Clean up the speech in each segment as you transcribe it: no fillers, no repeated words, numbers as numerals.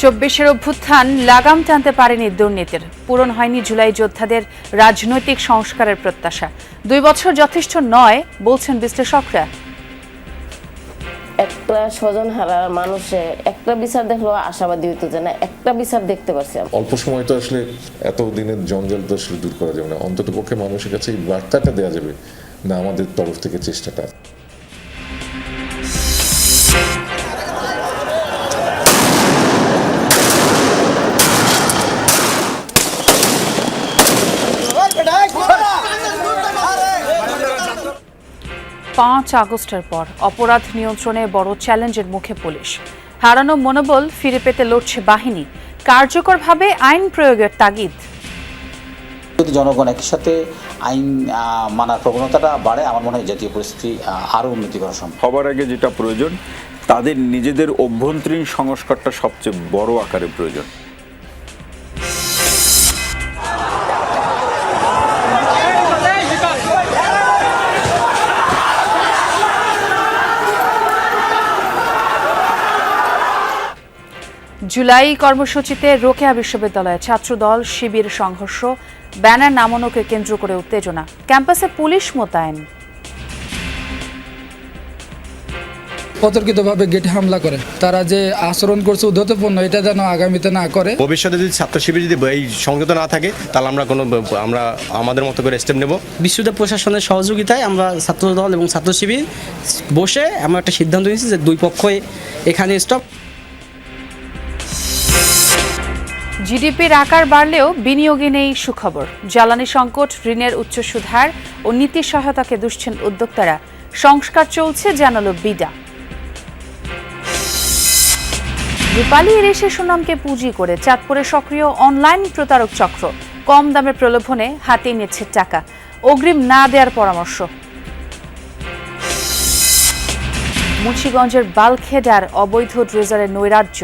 ২৪-এর অভ্যুত্থান লাগাম টানতে পারেনি দুর্নীতির, পূরণ হয়নি জুলাই যোদ্ধাদের রাজনৈতিক সংস্কারের প্রত্যাশা। ২ বছর যথেষ্ট নয় বলছেন বিশ্লেষকরা। একটা স্বজন হারার মানুষে একটা বিচার দেখলেও আশাবাদী হইতো যে না একটা বিচার দেখতে পারছি। অল্প সময় তো আসলে এত দিনের জঞ্জাল তো আসলে দূর করা যাবে না, অন্তত পক্ষে মানুষের কাছে এই বার্তাটা দেওয়া যাবে না আমাদের তরফ থেকে চেষ্টাটা। পাঁচ আগস্টের পর অপরাধ নিয়ন্ত্রণে বড় চ্যালেঞ্জের মুখে পুলিশ। হারানো মনোবল ফিরে পেতে লড়ছে বাহিনী, কার্যকরভাবে আইন প্রয়োগের তাগিদ। যদি জনগণ একই সাথে আইন মানার প্রবণতাটা বাড়ে, আমার মনে হয় জাতীয় পরিস্থিতি আরও উন্নতি করা সম্ভব। সবার আগে যেটা প্রয়োজন, তাদের নিজেদের অভ্যন্তরীণ সংস্কারটা সবচেয়ে বড় আকারে প্রয়োজন। জুলাই কর্মসূচিতে রোকেয়া বিশ্ববিদ্যালয়ে ছাত্রদল শিবির সংঘর্ষ, ব্যানার নামানোকে কেন্দ্র করে উত্তেজনা, ক্যাম্পাসে পুলিশ মোতায়েন। অতর্কিতভাবে গেটে হামলা করে, তারা যে আচরণ করছে উদ্ধতপূর্ণ, এটা যেন আগামীতে না করে। ভবিষ্যতে যদি ছাত্র শিবির যদি এই সংযত না থাকে, তাহলে আমরা আমাদের মতো করে স্টেপ নেব। বিশ্ববিদ্যালয় প্রশাসনের সহযোগিতায় আমরা ছাত্রদল এবং ছাত্র শিবির বসে আমরা একটা সিদ্ধান্ত নিয়েছি যে দুই পক্ষই এখানে স্টপ। জিডিপির আকার বাড়লেও বিনিয়োগে নেই সুখবর। জ্বালানি সংকট, ঋণের উচ্চ সুদহার ও নীতি সহায়তাকে দুষছেন উদ্যোক্তারা। সংস্কার চলছে জানালো বিডা। রূপালী ইলিশের সুনামকে পুঁজি করে চাঁদপুরে সক্রিয় অনলাইন প্রতারক চক্র। কম দামে প্রলোভনে হাতিয়ে নিচ্ছে টাকা, অগ্রিম না দেওয়ার পরামর্শ। মুন্সিগঞ্জের বালখেডার অবৈধ ড্রেজারের নৈরাজ্য,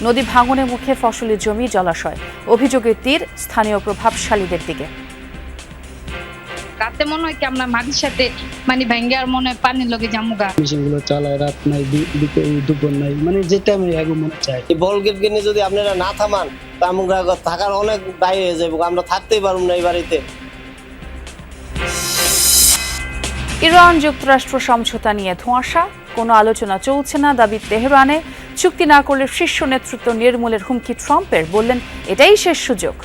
নদী ভাঙনের মুখে ফসলি জমি জলাশয়, অভিযোগের তীর স্থানীয় প্রভাবশালীদের দিকে। রাতে মনে হয় কি আমরা মাটির সাথে ভেঙ্গে আর মনে হয় পানির লগে জামুগা। মেশিনগুলো চালায়, রাত নাই দুপুর নাই, যেটা আমি আগে মনে চাই। এই বল গেট কিনে যদি আপনারা না থামান, তা আমরা থাকার অনেক দায়ী হয়ে যাবো, আমরা থাকতেই পারব না এই বাড়িতে। ইরান যুক্তরাষ্ট্র সমঝোতা নিয়ে ধোঁয়াশা, কোনো আলোচনা চলছে না দাবি তেহরানে। চুক্তি না করলে শীর্ষ নেতৃত্ব নির্মূলের হুমকি ট্রাম্পের, বললেন এটাই শেষ সুযোগ।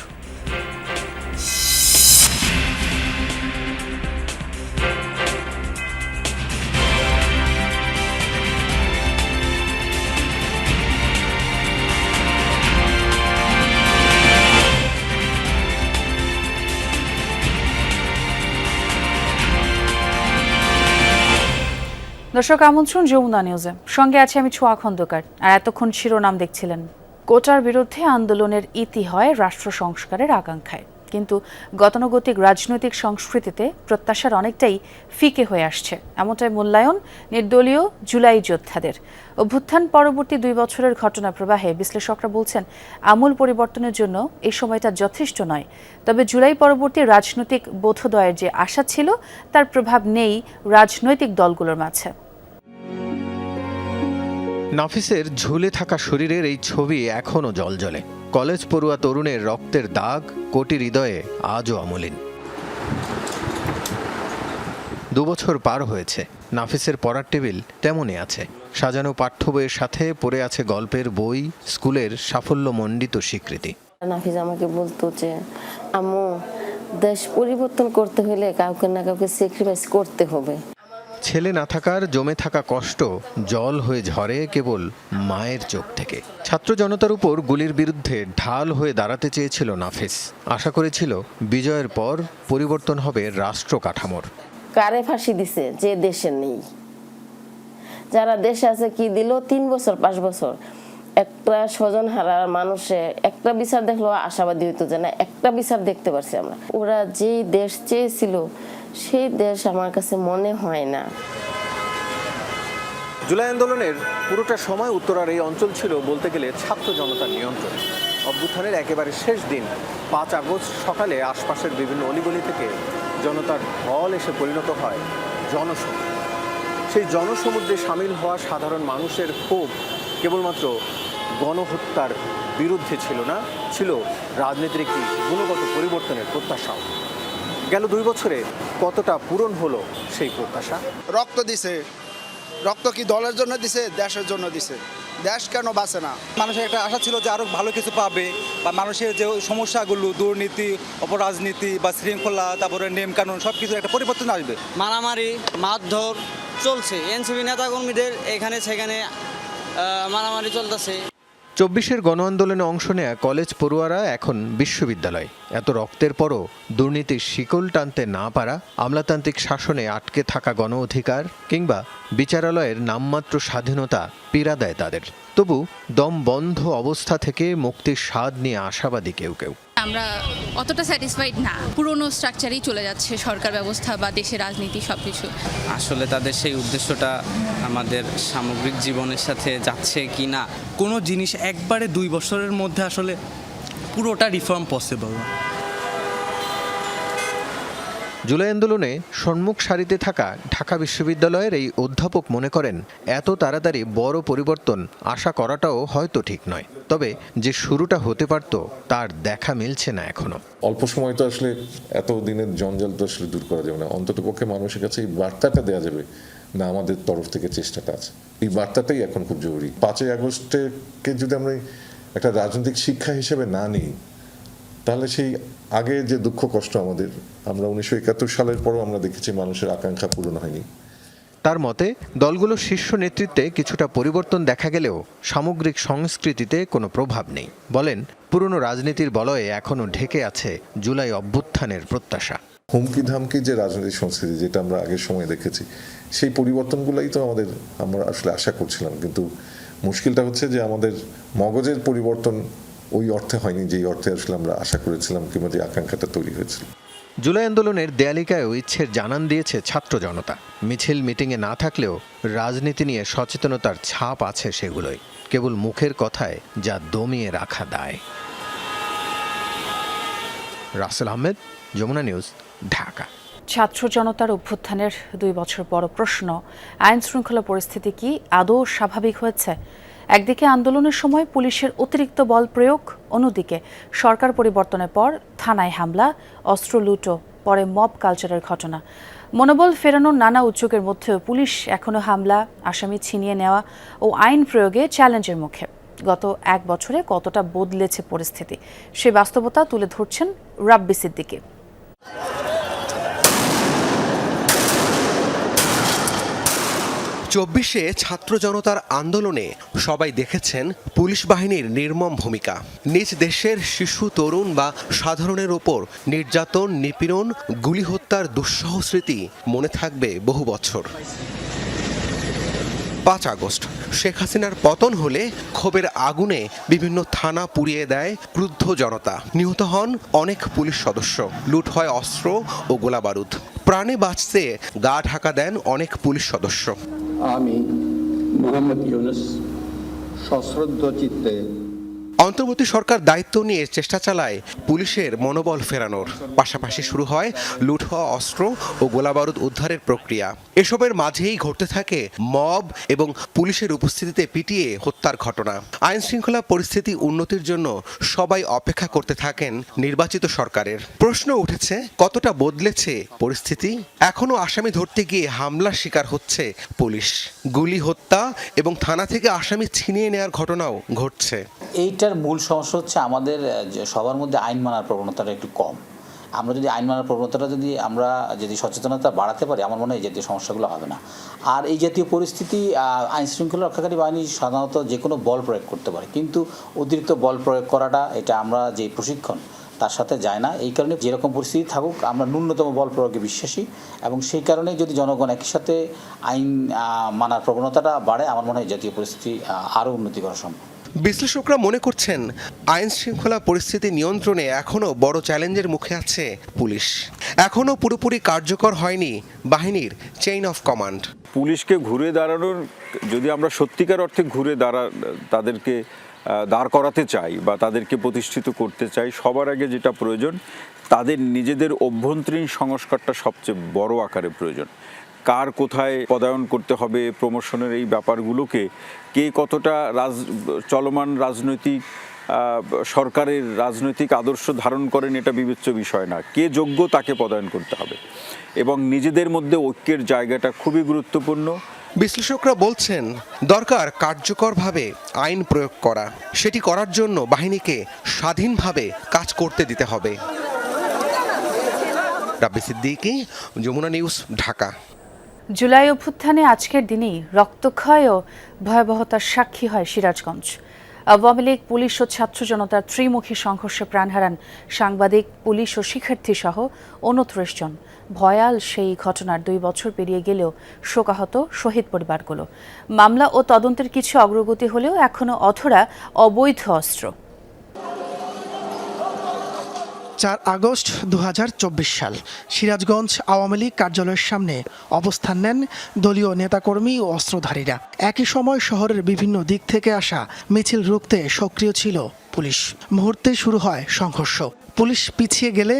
দর্শক, আমন্ত্রণ যমুনা নিউজে, সঙ্গে আছে আমি ছোঁয়া খন্দকার। আর এতক্ষণ শিরোনাম দেখছিলেন। কোটার বিরুদ্ধে আন্দোলনের ইতি হয় রাষ্ট্র সংস্কারের আকাঙ্ক্ষায়, কিন্তু গতানুগতিক রাজনৈতিক সংস্কৃতিতে প্রত্যাশার অনেকটাই ফিকে হয়ে আসছে, এমনটাই মূল্যায়ন নির্দলীয় জুলাই যোদ্ধাদের। অভ্যুত্থান পরবর্তী 2 বছরের ঘটনা প্রবাহে বিশ্লেষকরা বলছেন আমূল পরিবর্তনের জন্য এই সময়টা যথেষ্ট নয়। তবে জুলাই পরবর্তী রাজনৈতিক বোধোদয়ের যে আশা ছিল, তার প্রভাব নেই রাজনৈতিক দলগুলোর মাঝে। নাফিসের ঝুলে থাকা শরীরের এই ছবি এখনও জ্বলজ্বলে। কলেজ পড়ুয়া তরুণের রক্তের দাগ কোটি হৃদয়ে আজও অমলিন। 2 বছর পার হয়েছে, নাফিসের পড়ার টেবিল তেমনই আছে। সাজানো পাঠ্য বইয়ের সাথে পড়ে আছে গল্পের বই, স্কুলের সাফল্যমণ্ডিত স্বীকৃতি। নাফিস আমাকে বলতো যে আম্মু, দেশ পরিবর্তন করতে হলে কাউকে না কাউকে স্যাক্রিফাইস করতে হবে। ছেলে না থাকার জমে থাকা কষ্ট জল হয়ে ঝরে কেবল মায়ের চোখ থেকে। ছাত্র জনতার উপর গুলির বিরুদ্ধে ঢাল হয়ে দাঁড়াতে চেয়েছিল নাফিস। আশা করেছিল বিজয়ের পর পরিবর্তন হবে রাষ্ট্র কাঠামোর। কারে ফাঁসি দিছে যে দেশে নেই, যারা দেশে আছে কি দিল 3 বছর 5 বছর। একটা স্বজন হারার মানুষে একটা বিচার দেখলেও আশাবাদী হইতো যে না একটা বিচার দেখতে পারছি আমরা। ওরা যেই দেশ চেয়েছিল সেই দেশ আমার কাছে মনে হয় না। জুলাই আন্দোলনের পুরোটা সময় উত্তরার এই অঞ্চল ছিল বলতে গেলে ছাত্র জনতার নিয়ন্ত্রণে। অভ্যুত্থানের একেবারে শেষ দিন 5 আগস্ট সকালে আশপাশের বিভিন্ন অলিগলি থেকে জনতার ঢল এসে পরিণত হয় জনসমুদ্রে। সেই জনসমুদ্রে সামিল হওয়া সাধারণ মানুষের ক্ষোভ কেবলমাত্র গণহত্যার বিরুদ্ধে ছিল না, ছিল রাজনীতির একটি গুণগত পরিবর্তনের প্রত্যাশাও। গেল 2 বছরে কতটা পূরণ হলো সেই প্রত্যাশা? রক্ত দিছে, রক্ত কি দলের জন্য দিছে, দেশের জন্য দিছে? দেশ কেন বাঁচে না? মানুষের একটা আশা ছিল যে আরো ভালো কিছু পাবে, বা মানুষের যে সমস্যাগুলো, দুর্নীতি, অপরাজনীতি বা শৃঙ্খলা, তারপরে নিয়ম কানুন সবকিছু একটা পরিবর্তন আসবে। মারামারি মারধর চলছে, এনসিপি নেতাকর্মীদের এখানে সেখানে মারামারি চলতেছে। 24-এর গণ আন্দোলনে অংশ নেয়া কলেজ পড়ুয়ারা এখন বিশ্ববিদ্যালয়। এত রক্তের পরও দুর্নীতির শিকল টানতে না পারা, আমলাতান্ত্রিক শাসনে আটকে থাকা গণ অধিকার কিংবা বিচারালয়ের নামমাত্র স্বাধীনতা পীড়া দেয় তাদের। তবু দম বন্ধ অবস্থা থেকে মুক্তির স্বাদ নিয়ে আশাবাদী কেউ কেউ। আমরা অতটা স্যাটিসফাইড না, পুরনো স্ট্রাকচারেই চলে যাচ্ছে সরকার ব্যবস্থা বা দেশের রাজনীতি সবকিছু। আসলে তাদের সেই উদ্দেশ্যটা আমাদের সামগ্রিক জীবনের সাথে যাচ্ছে কি না, কোনো জিনিস একবারে 2 বছরের মধ্যে আসলে পুরোটা রিফর্ম পসিবল না। জুলাই আন্দোলনে সম্মুখ সারিতে থাকা ঢাকা বিশ্ববিদ্যালয়ের এই অধ্যাপক মনে করেন, এত তাড়াতাড়ি বড় পরিবর্তন আশা করাটাও হয়তো ঠিক নয়। তবে যে শুরুটা হতে পারত তার দেখা মিলছে না এখনো। অল্প সময় তো আসলে এত দিনের জঞ্জাল তো আসলে দূর করা যাবে না। অন্ততপক্ষে মানুষের কাছে এই বার্তাটা দেওয়া যাবে না আমাদের তরফ থেকে চেষ্টাটা আছে। এই বার্তাটাই এখন খুব জরুরি। 5ই আগস্টকে যদি আমরা একটা রাজনৈতিক শিক্ষা হিসেবে না নিই, তাহলে সেই আগে যে দুঃখ কষ্ট আমরা 1971 সালের পরও আমরা দেখেছি মানুষের আকাঙ্ক্ষা পূরণ হয়নি। তার মতে দলগুলোর শীর্ষ নেতৃত্বে কিছুটা পরিবর্তন দেখা গেলেও সামগ্রিক সংস্কৃতিতে কোনো প্রভাব নেই। বলেন, পুরনো রাজনীতির বলয়ে এখনো ঢেকে আছে জুলাই অভ্যুত্থানের প্রত্যাশা। হুমকি ধামকি যে রাজনৈতিক সংস্কৃতি যেটা আমরা আগের সময় দেখেছি, সেই পরিবর্তনগুলোই তো আমরা আসলে আশা করছিলাম। কিন্তু মুশকিলটা হচ্ছে যে আমাদের মগজের পরিবর্তন ওই অর্থে হয়নি যেই অর্থে আসলে আমরা আশা করেছিলাম কিংবা যে আকাঙ্ক্ষাটা তৈরি হয়েছিল। জুলাই আন্দোলনের দেয়ালিকায়ও ইচ্ছের জানান দিয়েছে ছাত্র জনতা। মিছিল মিটিংয়ে না থাকলেও রাজনীতি নিয়ে সচেতনতার ছাপ আছে সেগুলোই, কেবল মুখের কথায় যা দমিয়ে রাখা দায়। রাসেল আহমেদ, যমুনা নিউজ, ঢাকা। ছাত্র জনতার অভ্যুত্থানের 2 বছর বড় প্রশ্ন, আইন শৃঙ্খলা পরিস্থিতি কি আদৌ স্বাভাবিক হয়েছে? একদিকে আন্দোলনের সময় পুলিশের অতিরিক্ত বল প্রয়োগ, অন্যদিকে সরকার পরিবর্তনের পর থানায় হামলা, অস্ত্র লুটো, পরে মব কালচারের ঘটনা। মনোবল ফেরানোর নানা উদ্যোগের মধ্যেও পুলিশ এখনো হামলা, আসামি ছিনিয়ে নেওয়া ও আইন প্রয়োগে চ্যালেঞ্জের মুখে। গত 1 বছরে কতটা বদলেছে পরিস্থিতি, সেই বাস্তবতা তুলে ধরছেন রাব্বি সিদ্দিকী। 24-এ ছাত্র জনতার আন্দোলনে সবাই দেখেছেন পুলিশ বাহিনীর নির্মম ভূমিকা। নিজ দেশের শিশু, তরুণ বা সাধারণের ওপর নির্যাতন, নিপীড়ন, গুলি হত্যার দুঃসহ স্মৃতি মনে থাকবে বহু বছর। 5 আগস্ট শেখ হাসিনার পতন হলে ক্ষোভের আগুনে বিভিন্ন থানা পুড়িয়ে দেয় ক্রুদ্ধ জনতা। নিহত হন অনেক পুলিশ সদস্য, লুট হয় অস্ত্র ও গোলাবারুদ। প্রাণে বাঁচতে গা ঢাকা দেন অনেক পুলিশ সদস্য। আমি মোহাম্মদ ইউনুস সশ্রদ্ধ চিত্তে অন্তর্বর্তী সরকার দায়িত্ব নিয়ে চেষ্টা চালায় পুলিশের মনোবল ফেরানোর। পাশাপাশি শুরু হয় লুট হওয়া অস্ত্র ও গোলাবারুদ উদ্ধারের প্রক্রিয়া। এসবের মাঝেই ঘটতে থাকে মব এবং পুলিশের উপস্থিতিতে পিটিয়ে হত্যার ঘটনা। আইন শৃঙ্খলা পরিস্থিতি উন্নতির জন্য সবাই অপেক্ষা করতে থাকেন নির্বাচিত সরকারের। প্রশ্ন উঠেছে, কতটা বদলেছে পরিস্থিতি? এখনো আসামি ধরতে গিয়ে হামলার শিকার হচ্ছে পুলিশ, গুলি, হত্যা এবং থানা থেকে আসামি ছিনিয়ে নেওয়ার ঘটনাও ঘটছে। এইটার মূল সমস্যা হচ্ছে আমাদের সবার মধ্যে আইন মানার প্রবণতাটা একটু কম। আমরা যদি আইন মানার প্রবণতাটা যদি সচেতনতা বাড়াতে পারি, আমার মনে হয় এই জাতীয় সমস্যাগুলো হবে না। আর এই জাতীয় পরিস্থিতি আইন শৃঙ্খলা রক্ষাকারী বাহিনী সাধারণত যে কোনো বল প্রয়োগ করতে পারে, কিন্তু অতিরিক্ত বল প্রয়োগ করাটা এটা আমরা যে প্রশিক্ষণ তার সাথে যায় না। এই কারণে যেরকম পরিস্থিতি থাকুক আমরা ন্যূনতম বল প্রয়োগে বিশ্বাসী, এবং সেই কারণে যদি জনগণ একই সাথে আইন মানার প্রবণতাটা বাড়ে, আমার মনে হয় জাতীয় পরিস্থিতি আরও উন্নতি করা সম্ভব। বিশ্লেষকরা মনে করছেন, আইন শৃঙ্খলা পরিস্থিতি নিয়ন্ত্রণে এখনও বড় চ্যালেঞ্জের মুখে আছে পুলিশ। এখনও পুরোপুরি কার্যকর হয়নি বাহিনীর চেইন অফ কমান্ড। পুলিশকে ঘুরে দাঁড়ানোর, যদি আমরা সত্যিকার অর্থে তাদেরকে দাঁড় করাতে চাই বা তাদেরকে প্রতিষ্ঠিত করতে চাই, সবার আগে যেটা প্রয়োজন তাদের নিজেদের অভ্যন্তরীণ সংস্কারটা সবচেয়ে বড় আকারে প্রয়োজন। কার কোথায় পদায়ন করতে হবে, প্রমোশনের এই ব্যাপারগুলোকে কে কতটা চলমান রাজনৈতিক সরকারের রাজনৈতিক আদর্শ ধারণ করেন এটা বিবেচ্য বিষয় না। কে যোগ্য তাকে পদায়ন করতে হবে এবং নিজেদের মধ্যে ঐক্যের জায়গাটা খুবই গুরুত্বপূর্ণ। বিশ্লেষকরা বলছেন দরকার কার্যকরভাবে আইন প্রয়োগ করা। সেটি করার জন্য বাহিনীকে স্বাধীনভাবে কাজ করতে দিতে হবে। রাব্বি সিদ্দিকী, যমুনা নিউজ, ঢাকা। জুলাই অভ্যুত্থানে আজকের দিনেই রক্তক্ষয় ও ভয়াবহতার সাক্ষী হয় সিরাজগঞ্জ। আওয়ামী লীগ, পুলিশ ও ছাত্র জনতার ত্রিমুখী সংঘর্ষে প্রাণ হারান সাংবাদিক, পুলিশ ও শিক্ষার্থী সহ 29 জন। ভয়াল সেই ঘটনার 2 বছর পেরিয়ে গেলেও শোকাহত শহীদ পরিবারগুলো। মামলা ও তদন্তের কিছু অগ্রগতি হলেও এখনও অধরা অবৈধ অস্ত্র। 4 আগস্ট 2024 সাল সিরাজগঞ্জ আওয়ামী লীগ কার্যালয়ের সামনে অবস্থান নেন দলীয় নেতাকর্মী ও অস্ত্রধারীরা। একই সময় শহরের বিভিন্ন দিক থেকে আসা মিছিল রুখতে সক্রিয় ছিল পুলিশ। মুহূর্তে শুরু হয় সংঘর্ষ। পুলিশ পিছিয়ে গেলে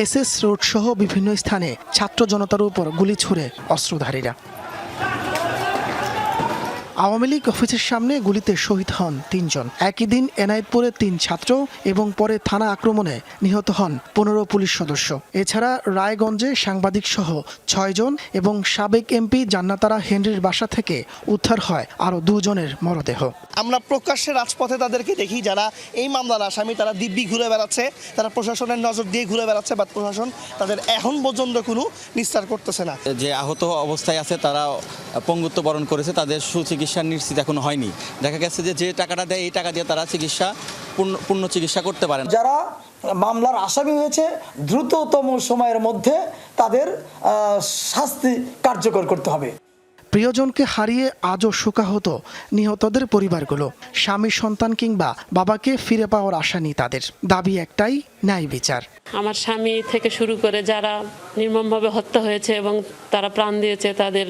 এসএস রোড সহ বিভিন্ন স্থানে ছাত্র জনতার উপর গুলি ছুড়ে অস্ত্রধারীরা। আওয়ামী লীগ অফিসের সামনে গুলিতে শহীদ হন 3 জন। একই দিন এনায়েতপুরে 3 ছাত্র এবং পরে থানা আক্রমণে নিহত হন 15 পুলিশ সদস্য। এছাড়া রায়গঞ্জে সাংবাদিক সহ 6 জন এবং সাবেক এমপি জান্নাতারা হেনরির বাসা থেকে উদ্ধার হয় আরও 2 জনের মরদেহ। আমরা প্রকাশ্যে রাজপথে তাদেরকে দেখি, যারা এই মামলার আসামি তারা দিব্যি ঘুরে বেড়াচ্ছে, তারা প্রশাসনের নজর দিয়ে ঘুরে বেড়াচ্ছে, বা প্রশাসন তাদের এখন পর্যন্ত কোনো নিস্তার করতেছে না। যে আহত অবস্থায় আছে তারা পঙ্গুত্ব বরণ করেছে, তাদের সুচিকিৎসা নিশ্চিত এখনো হয়নি। দেখা গেছে যে টাকাটা দেয় এই টাকা দিয়ে তারা পূর্ণ চিকিৎসা করতে পারেন। যারা মামলার আসামি হয়েছে দ্রুততম সময়ের মধ্যে তাদের শাস্তি কার্যকর করতে হবে। প্রিয়জনকে হারিয়ে আজও শোকাহত নিহতদের পরিবারগুলো। স্বামী, সন্তান কিংবা বাবাকে ফিরে পাওয়ার আশা নেই তাদের। দাবি একটাই, ন্যায় বিচার। আমার স্বামী থেকে শুরু করে যারা নির্মমভাবে হত্যা হয়েছে এবং তারা প্রাণ দিয়েছে তাদের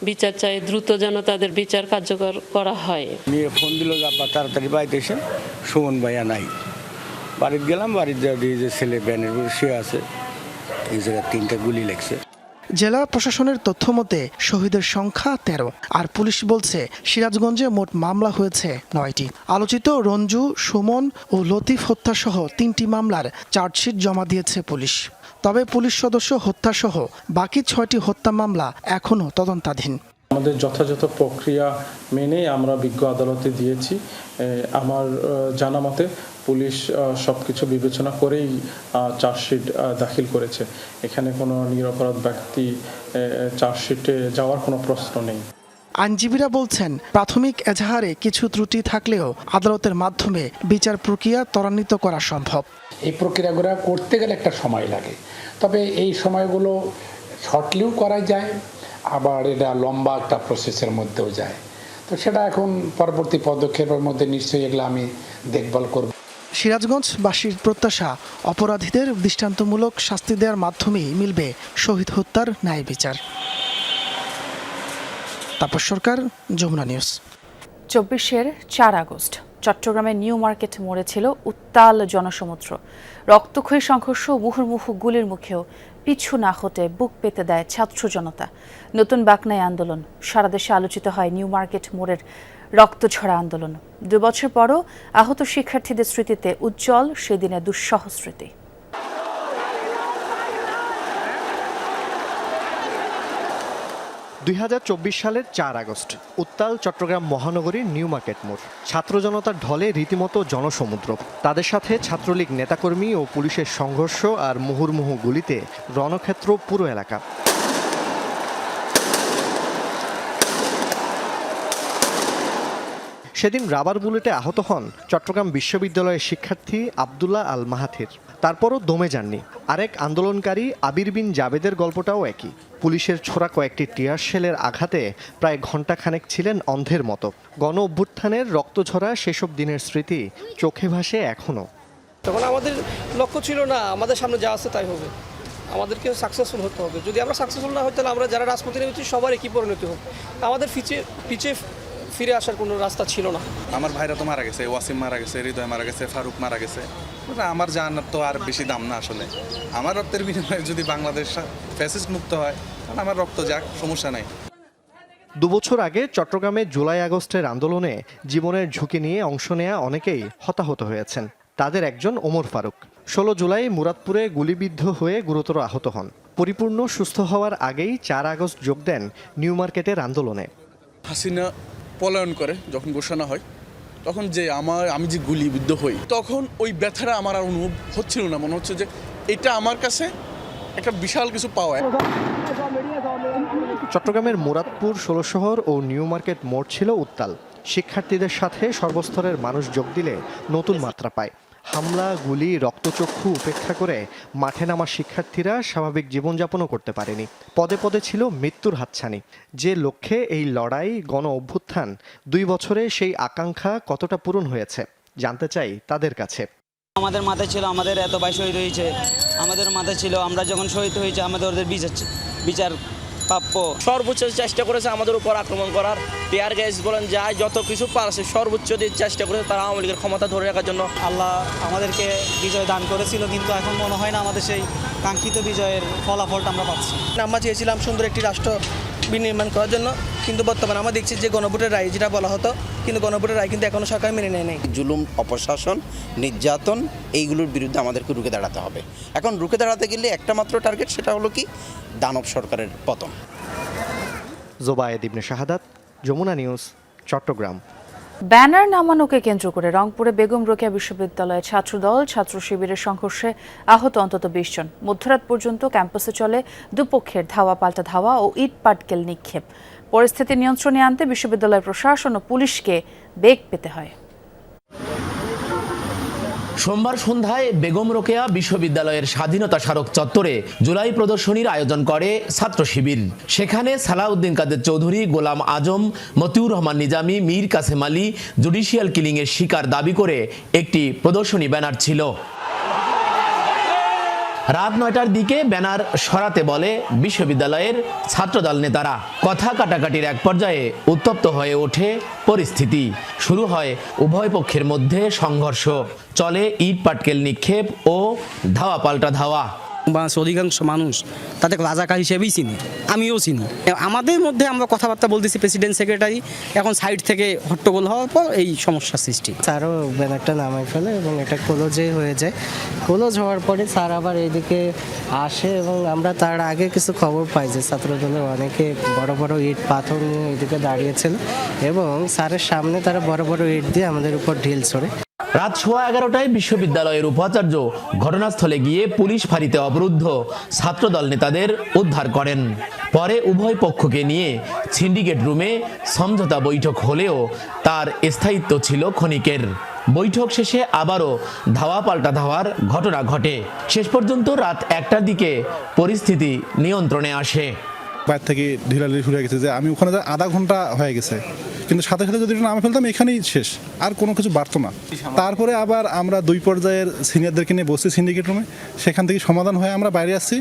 বিচার চাই, দ্রুত যেন তাদের বিচার কার্যকর করা হয়। মেয়ে ফোন দিল যে আব্বা তাড়াতাড়ি বাড়িতে এসে, সুমন ভাইয়া নাই। বাড়িতে গেলাম, বাড়িতে যে ছেলে ব্যানের শুয়ে আছে, এই জায়গায় 3টা গুলি লেগেছে। জেলা প্রশাসনের তথ্য মতে শহীদের সংখ্যা 13, আর পুলিশ বলছে সিরাজগঞ্জে মোট মামলা হয়েছে 9টি। আলোচিত রঞ্জু, সুমন ও লতিফ হত্যাসহ 3টি মামলার চার্জশিট জমা দিয়েছে পুলিশ। তবে পুলিশ সদস্য হত্যাসহ বাকি 6টি হত্যা মামলা এখনও তদন্তাধীন। আমাদের যথাযথ প্রক্রিয়া মেনে আমরা বিজ্ঞ আদালতে দিয়েছি। আমার জানা মতে পুলিশ সবকিছু বিবেচনা করেই চার্জশিট দাখিল করেছে। এখানে কোনো নিরপরাধ ব্যক্তি চার্জশিটে যাওয়ার কোনো প্রশ্ন নেই। আইনজীবীরা বলছেন প্রাথমিক এজাহারে কিছু ত্রুটি থাকলেও আদালতের মাধ্যমে বিচার প্রক্রিয়া ত্বরান্বিত করা সম্ভব। এই প্রক্রিয়াগুলো করতে গেলে একটা সময় লাগে, তবে এই সময়গুলো শর্টলিও করা যায়, আবার এটা লম্বা একটা প্রসেসের মধ্যেও যায়। তো সেটা এখন পরবর্তী পদক্ষেপের মধ্যে নিশ্চয়ই এগুলো আমি দেখভাল করব। সিরাজগঞ্জবাসীর প্রত্যাশা, অপরাধীদের দৃষ্টান্তমূলক শাস্তি দেওয়ার মাধ্যমেই মিলবে শহীদ হত্যার ন্যায় বিচার। তাপস সরকার, যমুনা নিউজ। 24-এর 4 আগস্ট চট্টগ্রামের নিউ মার্কেট মোড়ে ছিল উত্তাল জনসমুদ্র। রক্তক্ষয়ী সংঘর্ষ, মুহুর্মুহু গুলির মুখেও পিছু না হতে বুক পেতে দেয় ছাত্র জনতা। নতুন বাকনায় আন্দোলন। সারা দেশে আলোচিত হয় নিউ মার্কেট মোড়ের রক্তঝরা আন্দোলন। 2 বছর পরও আহত শিক্ষার্থীদের স্মৃতিতে উজ্জ্বল সেদিনের দুঃসহ স্মৃতি। 2024 সালের 4 আগস্ট উত্তাল চট্টগ্রাম মহানগরীর নিউ মার্কেট মোড়। ছাত্র জনতার ঢলে রীতিমতো জনসমুদ্র। তাদের সাথে ছাত্রলীগ নেতাকর্মী ও পুলিশের সংঘর্ষ আর মুহুর্মুহু গুলিতে রণক্ষেত্র পুরো এলাকা। সেদিন রাবার বুলেটে আহত হন চট্টগ্রাম বিশ্ববিদ্যালয়ের শিক্ষার্থী আব্দুল্লাহ আল মাহাথির। তারপরও দমে যাননি। আরেক আন্দোলনকারী আবির বিন জাবেদের গল্পটাও একই। পুলিশের ছোড়া কয়েকটি টিয়ার শেলের আঘাতে প্রায় ঘণ্টাখানেক ছিলেন অন্ধের মতো। গণ অভ্যুত্থানের রক্তঝরা সেসব দিনের স্মৃতি চোখে ভাসে এখনও। তখন আমাদের লক্ষ্য ছিল না আমাদের সামনে যা আছে তাই হবে, আমাদেরকে সাকসেসফুল হতে হবে। যদি আমরা সাকসেসফুল না হই তাহলে আমরা যারা রাজপথে নেমেছি সবার একই পরিণতি হোক। আমাদের পিছিয়ে ফিরে আসার কোনো রাস্তা ছিল না। আমার ভাইরা তো মারা গেছে, ওয়াসিম মারা গেছে, হৃদয় মারা গেছে, ফারুক মারা গেছে। আমার জানার তো আর বেশি দাম না আসলে। আমার রক্তের বিনিময়ে যদি বাংলাদেশ ফ্যাসিস্ট মুক্ত হয় তাহলে আমার রক্ত যাক, সমস্যা নাই। 2 বছর আগে চট্টগ্রামে জুলাই আগস্টের আন্দোলনে জীবনের ঝুঁকি নিয়ে অংশ নেয়া অনেকেই হতাহত হয়েছেন। তাদের একজন ওমর ফারুক 16 জুলাই মুরাদপুরে গুলিবিদ্ধ হয়ে গুরুতর আহত হন। পরিপূর্ণ সুস্থ হওয়ার আগেই 4 আগস্ট যোগ দেন নিউ মার্কেটের আন্দোলনে। হাসিনা পলায়ন করে যখন ঘোষণা হয়, তখন যে আমি যে গুলিবিদ্ধ হই, তখন ওই ব্যথাটা আমার আর অনুভব হচ্ছিল না। মনে হচ্ছে যে এটা আমার কাছে একটা বিশাল কিছু পাওয়া। চট্টগ্রামের মুরাদপুর 16 শহর ও নিউ মার্কেট মোড় ছিল উত্তাল। শিক্ষার্থীদের সাথে সর্বস্তরের মানুষ যোগ দিলে নতুন মাত্রা পায়। হামলা, গুলি, রক্তচক্ষু উপেক্ষা করে মাঠে নামা শিক্ষার্থীরা স্বাভাবিক জীবনযাপনও করতে পারেনি। পদে পদে ছিল মৃত্যুর হাতছানি। যে লক্ষ্যে এই লড়াই, গণ অভ্যুত্থান, 2 বছরে সেই আকাঙ্ক্ষা কতটা পূরণ হয়েছে জানতে চাই তাদের কাছে। আমাদের মাথায় ছিল আমাদের এত ভাই শহীদ হয়েছে, আমাদের মাথায় ছিল আমরা যখন শহীদ হয়েছে আমাদের ওদের বিচার প্রাপ্য। সর্বোচ্চ চেষ্টা করেছে আমাদের উপর আক্রমণ করার, টিয়ার গ্যাস বলেন যায় যত কিছু পারছে সর্বোচ্চ দিয়ে চেষ্টা করেছে তারা আওয়ামী লীগের ক্ষমতা ধরে রাখার জন্য। আল্লাহ আমাদেরকে বিজয় দান করেছিল, কিন্তু এখন মনে হয় না আমাদের সেই কাঙ্ক্ষিত বিজয়ের ফলাফলটা আমরা পাচ্ছি। আমরা চেয়েছিলাম সুন্দর একটি রাষ্ট্র বিনির্মাণ করার জন্য, কিন্তু বর্তমানে আমরা দেখছি যে গণভোটের রায় যেটা বলা হতো, কিন্তু গণভোটের রায় কিন্তু এখনো সরকার মেনে নেয় নাই। জুলুম, অপশাসন, নির্যাতন এইগুলোর বিরুদ্ধে আমাদেরকে রুখে দাঁড়াতে হবে। এখন রুখে দাঁড়াতে গেলে একটা মাত্র টার্গেট, সেটা হলো কি দানব সরকারের পতন। জোবায়েদ ইবনে শাহাদাত, যমুনা নিউজ, চট্টগ্রাম। ব্যানার নামানোকে কেন্দ্র করে রংপুরে বেগম রোকেয়া বিশ্ববিদ্যালয়ের ছাত্রদল ছাত্র শিবিরের সংঘর্ষে আহত অন্তত 20 জন। মধ্যরাত পর্যন্ত ক্যাম্পাসে চলে দুপক্ষের ধাওয়া পাল্টা ধাওয়া ও ইট পাটকেল নিক্ষেপ। পরিস্থিতি নিয়ন্ত্রণে আনতে বিশ্ববিদ্যালয় প্রশাসন ও পুলিশকে বেগ পেতে হয়। সোমবার সন্ধ্যায় বেগম রোকেয়া বিশ্ববিদ্যালয়ের স্বাধীনতা স্মারক চত্বরে জুলাই প্রদর্শনীর আয়োজন করে ছাত্র শিবির। সেখানে সালাউদ্দিন কাদের চৌধুরী, গোলাম আজম, মতিউর রহমান নিজামী, মীর কাসেম আলী জুডিশিয়াল কিলিংয়ের শিকার দাবি করে একটি প্রদর্শনী ব্যানার ছিল। রাত 9টার দিকে ব্যানার সরাতে বলে বিশ্ববিদ্যালয়ের ছাত্রদল নেতারা। কথা কাটাকাটির এক পর্যায়ে উত্তপ্ত হয়ে ওঠে পরিস্থিতি। শুরু হয় উভয় পক্ষের মধ্যে সংঘর্ষ, চলে ইট পাটকেল নিক্ষেপ ও ধাওয়া পাল্টা ধাওয়া। অধিকাংশ মানুষ তাদের রাজাকার হিসেবেই চিনি, আমিও চিনি। আমাদের মধ্যে আমরা কথাবার্তা বলতেছি, প্রেসিডেন্ট সেক্রেটারি, এখন সাইড থেকে হট্টগোল হওয়ার পর এই সমস্যা সৃষ্টি। স্যারও ব্যানারটা নামাই ফেলে এবং এটা ক্লোজে হয়ে যায়। ক্লোজ হওয়ার পরে স্যার আবার এইদিকে আসে এবং আমরা তার আগে কিছু খবর পাই যে ছাত্রদলের অনেকে বড় বড় ইট পাথর নিয়ে এইদিকে দাঁড়িয়েছিল এবং স্যারের সামনে তারা বড় বড় ইট দিয়ে আমাদের উপর ঢিল ছড়ে। রাত 11:15টায় বিশ্ববিদ্যালয়ের উপাচার্য ঘটনাস্থলে গিয়ে পুলিশ ফাঁড়িতে অবরুদ্ধ ছাত্রদল নেতাদের উদ্ধার করেন। পরে উভয় পক্ষকে নিয়ে সিন্ডিকেট রুমে সমঝোতা বৈঠক হলেও তার স্থায়িত্ব ছিল ক্ষণিকের। বৈঠক শেষে আবারও ধাওয়া পাল্টা ধাওয়ার ঘটনা ঘটে। শেষ পর্যন্ত রাত 1টার দিকে পরিস্থিতি নিয়ন্ত্রণে আসে। বাইরে থেকে ঢিলাঢিলি শুরু হয়ে গেছে যে আমি ওখানে আধা ঘন্টা হয়ে গেছে, কিন্তু সাথে সাথে যদি নামে ফেলতাম এখানেই শেষ, আর কোনো কিছু বাড়তো না। তারপরে আবার আমরা 2 পর্যায়ের সিনিয়রদেরকে নিয়ে বসছি সিন্ডিকেট রুমে, সেখান থেকে সমাধান হয়ে আমরা বাইরে আসছি।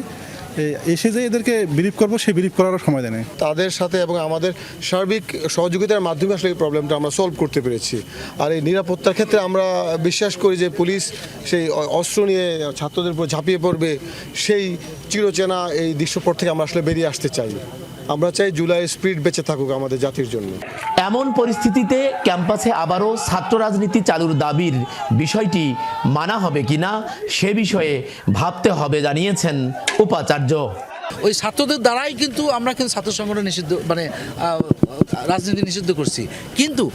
এসে যে এদেরকে বিলিভ করবো সেই বিলিভ করারও সময় দেয় না। তাদের সাথে এবং আমাদের সার্বিক সহযোগিতার মাধ্যমে আসলে এই প্রবলেমটা আমরা সলভ করতে পেরেছি। আর এই নিরাপত্তার ক্ষেত্রে আমরা বিশ্বাস করি যে পুলিশ সেই অস্ত্র নিয়ে ছাত্রদের উপর ঝাঁপিয়ে পড়বে, সেই চিরচেনা এই দৃশ্যপট থেকে আমরা আসলে বেরিয়ে আসতে চাই। আমরা চাই জুলাই স্পিরিট বেঁচে থাকুক আমাদের জাতির জন্য। এমন পরিস্থিতিতে ক্যাম্পাসে আবারও ছাত্র রাজনীতি চালুর দাবির বিষয়টি মানা হবে কিনা সে বিষয়ে ভাবতে হবে জানিয়েছেন উপাচার্য। ওই ছাত্রদের দ্বারাই কিন্তু আমরা ছাত্র সংগঠন নিষিদ্ধ, রাজনীতি নিষিদ্ধ করছি, কিন্তু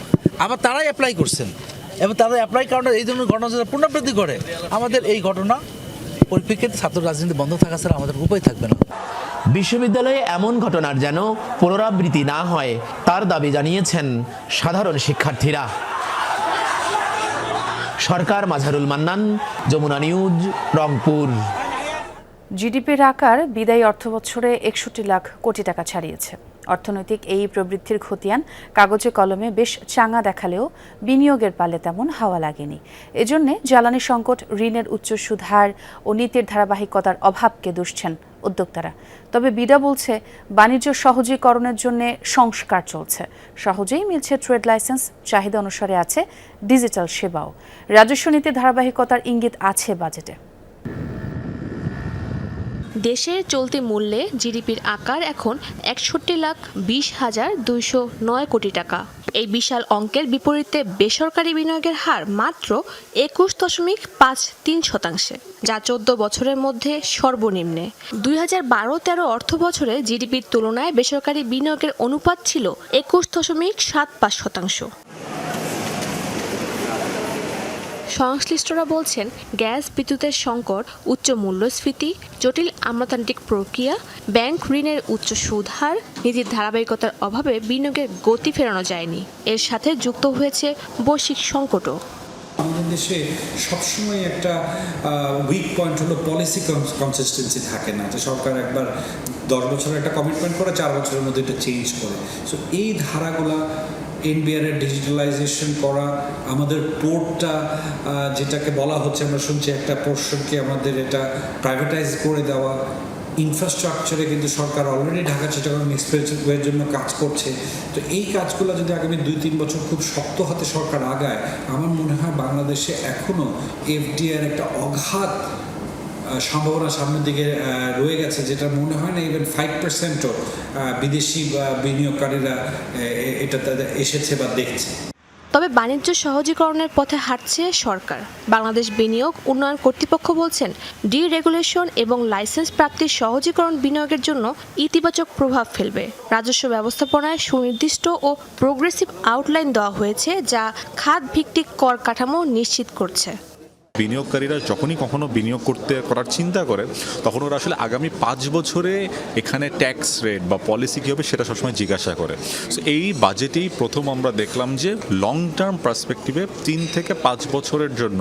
আবার তারাই অ্যাপ্লাই করছেন এবং তারা অ্যাপ্লাই কারণে এই ধরনের ঘটনা যারা পুনরাবৃত্তি করে, আমাদের এই ঘটনা পরিপ্রেক্ষিতে ছাত্র রাজনীতি বন্ধ থাকা ছাড়া আমাদের উপায় থাকবে না। বিশ্ববিদ্যালয়ে এমন ঘটনার যেন পুনরাবৃত্তি না হয় তার দাবি জানিয়েছেন সাধারণ শিক্ষার্থীরা। সরকার, মাঝারুল মান্নান, যমুনা নিউজ, রংপুর। জিডিপির আকার বিদায়ী অর্থবছরে 61 লাখ কোটি টাকা ছাড়িয়েছে। অর্থনৈতিক এই প্রবৃদ্ধির খতিয়ান কাগজে কলমে বেশ চাঙা দেখালেও বিনিয়োগের পালে তেমন হাওয়া লাগেনি। এজন্য জ্বালানি সংকট, ঋণের উচ্চ সুদ হার ও নীতির ধারাবাহিকতার অভাবকে দুষছেন উদ্যোক্তারা। তবে বিডা বলছে বাণিজ্য সহজীকরণের জন্য সংস্কার চলছে, সহজেই মিলছে ট্রেড লাইসেন্স, চাহিদা অনুসারে আছে ডিজিটাল সেবাও। রাজস্ব নীতি ধারাবাহিকতার ইঙ্গিত আছে বাজেটে। দেশের চলতি মূল্যে জিডিপির আকার এখন 61,20,209 কোটি টাকা। এই বিশাল অঙ্কের বিপরীতে বেসরকারি বিনিয়োগের হার মাত্র 21.53%, যা 14 বছরের মধ্যে সর্বনিম্নে। 2012-13 অর্থ বছরে জিডিপির তুলনায় বেসরকারি বিনিয়োগের অনুপাত ছিল 21.75%। সংশ্লিষ্টরা বলছেন, গ্যাস বিদ্যুতের সংকট, উচ্চ মূল্যস্ফীতি, জটিল আমলাতান্ত্রিক প্রক্রিয়া, ব্যাংক ঋণের উচ্চ সুদ হার, নীতির ধারাবাহিকতার অভাবে বিনিয়োগের গতি ফেরানো যায়নি। এর সাথে যুক্ত হয়েছে বৈশ্বিক সংকটও। আমাদের দেশে সবসময় একটা উইক পয়েন্ট হলো পলিসি কনসিস্টেন্সি থাকে না, যে সরকার একবার 10 বছরের একটা কমিটমেন্ট করে 4 বছরের মধ্যে এটা চেঞ্জ করে। সো এই ধারাগুলা এনবিআর এর ডিজিটালাইজেশন করা, আমাদের পোর্টটা যেটাকে বলা হচ্ছে, আমরা শুনছি একটা পোর্শনকে আমাদের এটা প্রাইভেটাইজ করে দেওয়া, ইনফ্রাস্ট্রাকচারে কিন্তু সরকার অলরেডি ঢাকা চিটাগং এক্সপ্রেসওয়ের জন্য কাজ করছে। তো এই কাজগুলো যদি আগামী 2-3 বছর খুব শক্ত হাতে সরকার আগায়, আমার মনে হয় বাংলাদেশে এখনও এফডিআর একটা অগাধ সম্ভাবনা সামনের দিকে রয়ে গেছে, যেটা মনে হয় না ইভেন 5%ও বিদেশি বিনিয়োগকারীরা এটা তাদের এসেছে বা দেখছে। তবে বাণিজ্য সহজীকরণের পথে হাঁটছে সরকার। বাংলাদেশ বিনিয়োগ উন্নয়ন কর্তৃপক্ষ বলছেন, ডিরেগুলেশন এবং লাইসেন্স প্রাপ্তির সহজীকরণ বিনিয়োগের জন্য ইতিবাচক প্রভাব ফেলবে। রাজস্ব ব্যবস্থাপনায় সুনির্দিষ্ট ও প্রোগ্রেসিভ আউটলাইন দেওয়া হয়েছে, যা খাত ভিত্তিক কর কাঠামো নিশ্চিত করছে। বিনিয়োগকারীরা যখনই কখনো বিনিয়োগ করার চিন্তা করে, তখন ওরা আসলে আগামী 5 বছরে এখানে ট্যাক্স রেট বা পলিসি কী হবে সেটা সবসময় জিজ্ঞাসা করে। সো এই বাজেটেই প্রথম আমরা দেখলাম যে লং টার্ম পার্সপেক্টিভে 3 থেকে 5 বছরের জন্য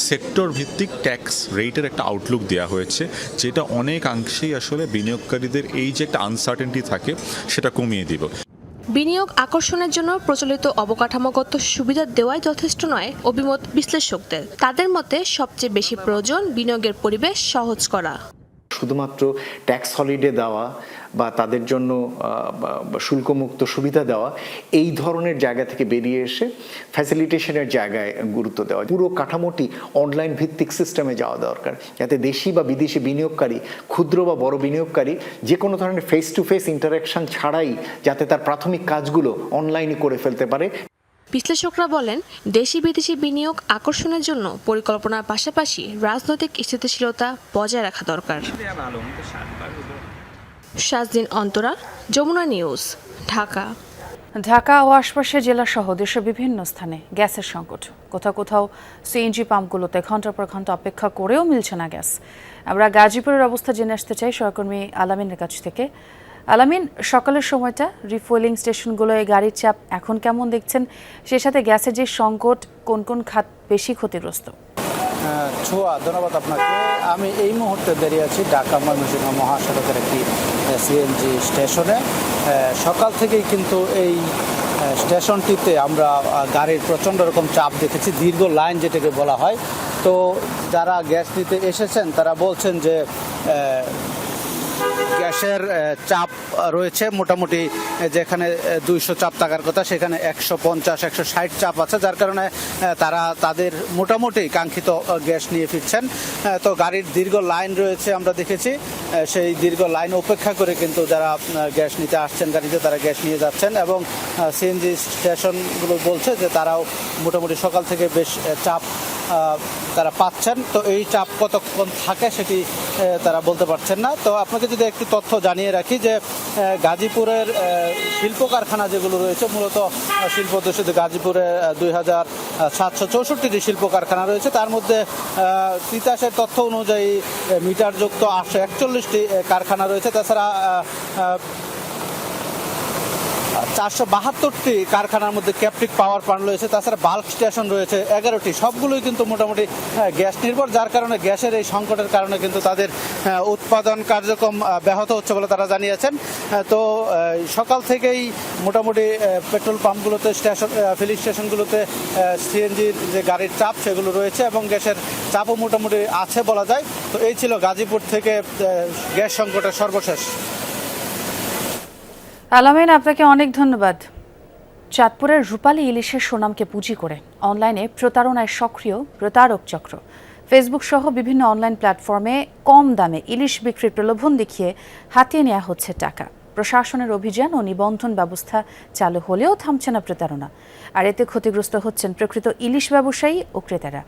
সেক্টর ভিত্তিক ট্যাক্স রেটের একটা আউটলুক দেওয়া হয়েছে, যেটা অনেকাংশেই আসলে বিনিয়োগকারীদের এই যে একটা আনসার্টেনটি থাকে সেটা কমিয়ে দিবে। বিনিয়োগ আকর্ষণের জন্য প্রচলিত অবকাঠামোগত সুবিধা দেওয়াই যথেষ্ট নয় অভিমত বিশ্লেষকদের। তাদের মতে সবচেয়ে বেশি প্রয়োজন বিনিয়োগের পরিবেশ সহজ করা। শুধুমাত্র ট্যাক্স হলিডে দেওয়া বা তাদের জন্য শুল্কমুক্ত সুবিধা দেওয়া, এই ধরনের জায়গা থেকে বেরিয়ে এসে ফ্যাসিলিটেশনের জায়গায় গুরুত্ব দেওয়া। পুরো কাঠামোটি অনলাইন ভিত্তিক সিস্টেমে যাওয়া দরকার, যাতে দেশি বা বিদেশি বিনিয়োগকারী, ক্ষুদ্র বা বড় বিনিয়োগকারী যে কোনো ধরনের ফেস টু ফেস ইন্টারাকশন ছাড়াই যাতে তার প্রাথমিক কাজগুলো অনলাইনে করে ফেলতে পারে। বিশ্লেষকরা বলেন, দেশি বিদেশি বিনিয়োগ আকর্ষণের জন্য পরিকল্পনার পাশাপাশি রাজনৈতিক স্থিতিশীলতা বজায় রাখা দরকার। শাজদিন অন্তরা, যমুনা নিউজ, ঢাকা। ঢাকা ও আশপাশের জেলাসহ দেশের বিভিন্ন স্থানে গ্যাসের সংকট। কোথাও কোথাও সিএনজি পাম্পগুলোতে ঘন্টার পর ঘন্টা অপেক্ষা করেও মিলছে না গ্যাস। আমরা গাজীপুরের অবস্থা জেনে আসতে চাই সহকর্মী আলামিনের কাছ থেকে। আলামিন, সকালের সময়টা রিফুয়েলিং স্টেশনগুলোয় গাড়ির চাপ এখন কেমন দেখছেন? সেই সাথে গ্যাসের যে সংকট, কোন কোন খাত বেশি ক্ষতিগ্রস্ত? ছোঁয়া, ধন্যবাদ আপনাকে। আমি এই মুহূর্তে দাঁড়িয়ে আছি ঢাকা ময়মনসিংহ মহাসড়কের একটি সিএনজি স্টেশনে। সকাল থেকেই কিন্তু এই স্টেশনটিতে আমরা গাড়ির প্রচণ্ড রকম চাপ দেখেছি, দীর্ঘ লাইন যেটাকে বলা হয়। তো যারা গ্যাস নিতে এসেছেন তারা বলছেন যে গ্যাসের চাপ রয়েছে মোটামুটি, যেখানে 200 চাপ থাকার কথা সেখানে 150-160 চাপ আছে, যার কারণে তারা তাদের মোটামুটি কাঙ্ক্ষিত গ্যাস নিয়ে ফিরছেন। তো গাড়ির দীর্ঘ লাইন রয়েছে আমরা দেখেছি, সেই দীর্ঘ লাইন উপেক্ষা করে কিন্তু যারা গ্যাস নিতে আসছেন গাড়িতে তারা গ্যাস নিয়ে যাচ্ছেন। এবং সিএনজি স্টেশনগুলো বলছে যে তারাও মোটামুটি সকাল থেকে বেশ চাপ তারা পাচ্ছেন। তো এই চাপ কতক্ষণ থাকে সেটি তারা বলতে পারছেন না। তো আপনাকে যদি একটু তথ্য জানিয়ে রাখি যে গাজীপুরের শিল্প কারখানা যেগুলো রয়েছে, মূলত শিল্প দূষিত গাজীপুরে 2764টি শিল্প কারখানা রয়েছে, তার মধ্যে তিতাসের তথ্য অনুযায়ী মিটারযুক্ত 841টি কারখানা রয়েছে। তাছাড়া 472টি কারখানার মধ্যে ক্যাপটিভ পাওয়ার প্ল্যান্ট রয়েছে, তাছাড়া বাল্ক স্টেশন রয়েছে 11টি। সবগুলোই কিন্তু মোটামুটি গ্যাস নির্ভর, যার কারণে গ্যাসের এই সংকটের কারণে কিন্তু তাদের উৎপাদন কার্যক্রম ব্যাহত হচ্ছে বলে তারা জানিয়েছেন। তো সকাল থেকেই মোটামুটি পেট্রোল পাম্পগুলোতে, ফিলিং স্টেশনগুলোতে সিএনজির যে গাড়ির চাপ সেগুলো রয়েছে এবং গ্যাসের চাপও মোটামুটি আছে বলা যায়। তো এই ছিল গাজীপুর থেকে গ্যাস সংকটের সর্বশেষ। আলামিন, আপনাকে অনেক ধন্যবাদ। চাঁদপুরের রূপালী ইলিশের সুনামকে পুঁজি করে অনলাইনে প্রতারণায় সক্রিয় প্রতারক চক্র। ফেসবুক সহ বিভিন্ন অনলাইন প্ল্যাটফর্মে কম দামে ইলিশ বিক্রির প্রলোভন দেখিয়ে হাতিয়ে নেওয়া হচ্ছে টাকা। প্রশাসনের অভিযান ও নিবন্ধন ব্যবস্থা চালু হলেও থামছে না প্রতারণা। আর এতে ক্ষতিগ্রস্ত হচ্ছেন প্রকৃত ইলিশ ব্যবসায়ী ও ক্রেতারা।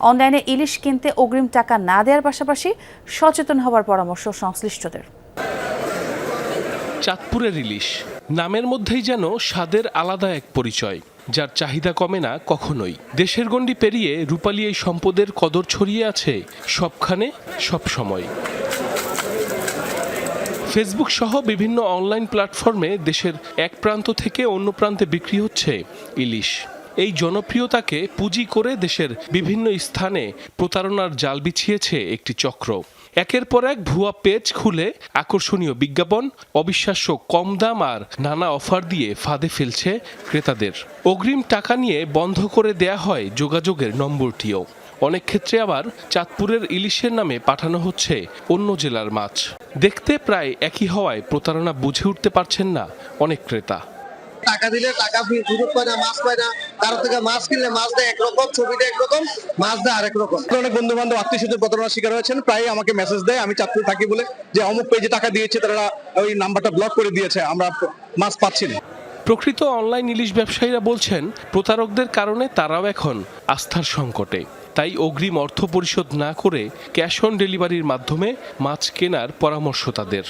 অনলাইনে ইলিশ কিনতে অগ্রিম টাকা না দেওয়ার পাশাপাশি সচেতন হওয়ার পরামর্শ সংশ্লিষ্টদের। চাঁদপুরের ইলিশ নামের মধ্যেই যেন স্বাদের আলাদা এক পরিচয়, যার চাহিদা কমে না কখনোই। দেশের গণ্ডি পেরিয়ে রূপালী এই সম্পদের কদর ছড়িয়ে আছে সবখানে সব সময়। ফেসবুক সহ বিভিন্ন অনলাইন প্ল্যাটফর্মে দেশের এক প্রান্ত থেকে অন্য প্রান্তে বিক্রি হচ্ছে ইলিশ। এই জনপ্রিয়তাকে পুঁজি করে দেশের বিভিন্ন স্থানে প্রতারণার জাল বিছিয়েছে একটি চক্র। একের পর এক ভুয়া পেজ খুলে আকর্ষণীয় বিজ্ঞাপন, অবিশ্বাস্য কম দাম আর নানা অফার দিয়ে ফাঁদে ফেলছে ক্রেতাদের। অগ্রিম টাকা নিয়ে বন্ধ করে দেয়া হয় যোগাযোগের নম্বরটিও। অনেক ক্ষেত্রে আবার চাঁদপুরের ইলিশের নামে পাঠানো হচ্ছে অন্য জেলার মাছ। দেখতে প্রায় একই হওয়ায় প্রতারণা বুঝে উঠতে পারছেন না অনেক ক্রেতা। টাকা দিলে টাকা সুযোগ পায় না, মাছ পায় না। কারো থেকে মাছ কিনলে মাছ দেয় একরকম, ছবিটা একরকম, মাছ দেয় আরেক রকম। অনেক বন্ধু বান্ধব আত্মীয় স্বজন প্রতারণার শিকার হয়েছেন। প্রায় আমাকে মেসেজ দেয়, আমি চাঁদপুরে থাকি বলে, যে অমুক পেজে টাকা দিয়েছে, তারা ওই নাম্বারটা ব্লক করে দিয়েছে, আমরা মাছ পাচ্ছি না। প্রকৃত অনলাইন ইলিশ ব্যবসায়ীরা বলছেন প্রতারকদের কারণে তারাও এখন আস্থার সংকটে। তাই অগ্রিম অর্থ পরিশোধ না করে ক্যাশ অন ডেলিভারির মাধ্যমে মাছ কেনার পরামর্শ তাদের।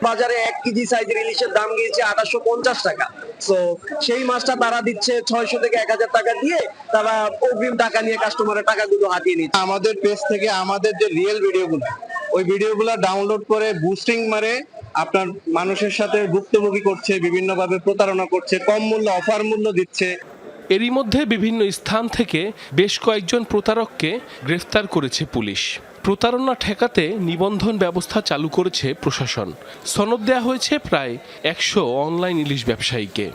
বাজারে 1 কেজি সাইজের ইলিশের দাম গিয়েছে 2850 টাকা। তো সেই মাছটা তারা দিচ্ছে 600 থেকে 1000 টাকা দিয়ে, তারা অগ্রিম টাকা নিয়ে কাস্টমারের টাকাগুলো হাতিয়ে নিচ্ছে। আমাদের পেজ থেকে আমাদের যে রিয়েল ভিডিওগুলো, ওই ভিডিওগুলো ডাউনলোড করে বুস্টিং মারে আপনার মানুষের সাথে ভুক্তভোগী করছে, বিভিন্নভাবে প্রতারণা করছে, কম মূল্য অফার মূল্য দিচ্ছে। এরই মধ্যে বিভিন্ন স্থান থেকে বেশ কয়েকজন প্রতারককে গ্রেফতার করেছে পুলিশ। প্রতারণা ঠেকাতে নিবন্ধন ব্যবস্থা চালু করেছে প্রশাসন। সনদ দেওয়া হয়েছে প্রায় 100 অনলাইন ইলিশ ব্যবসায়ীকে।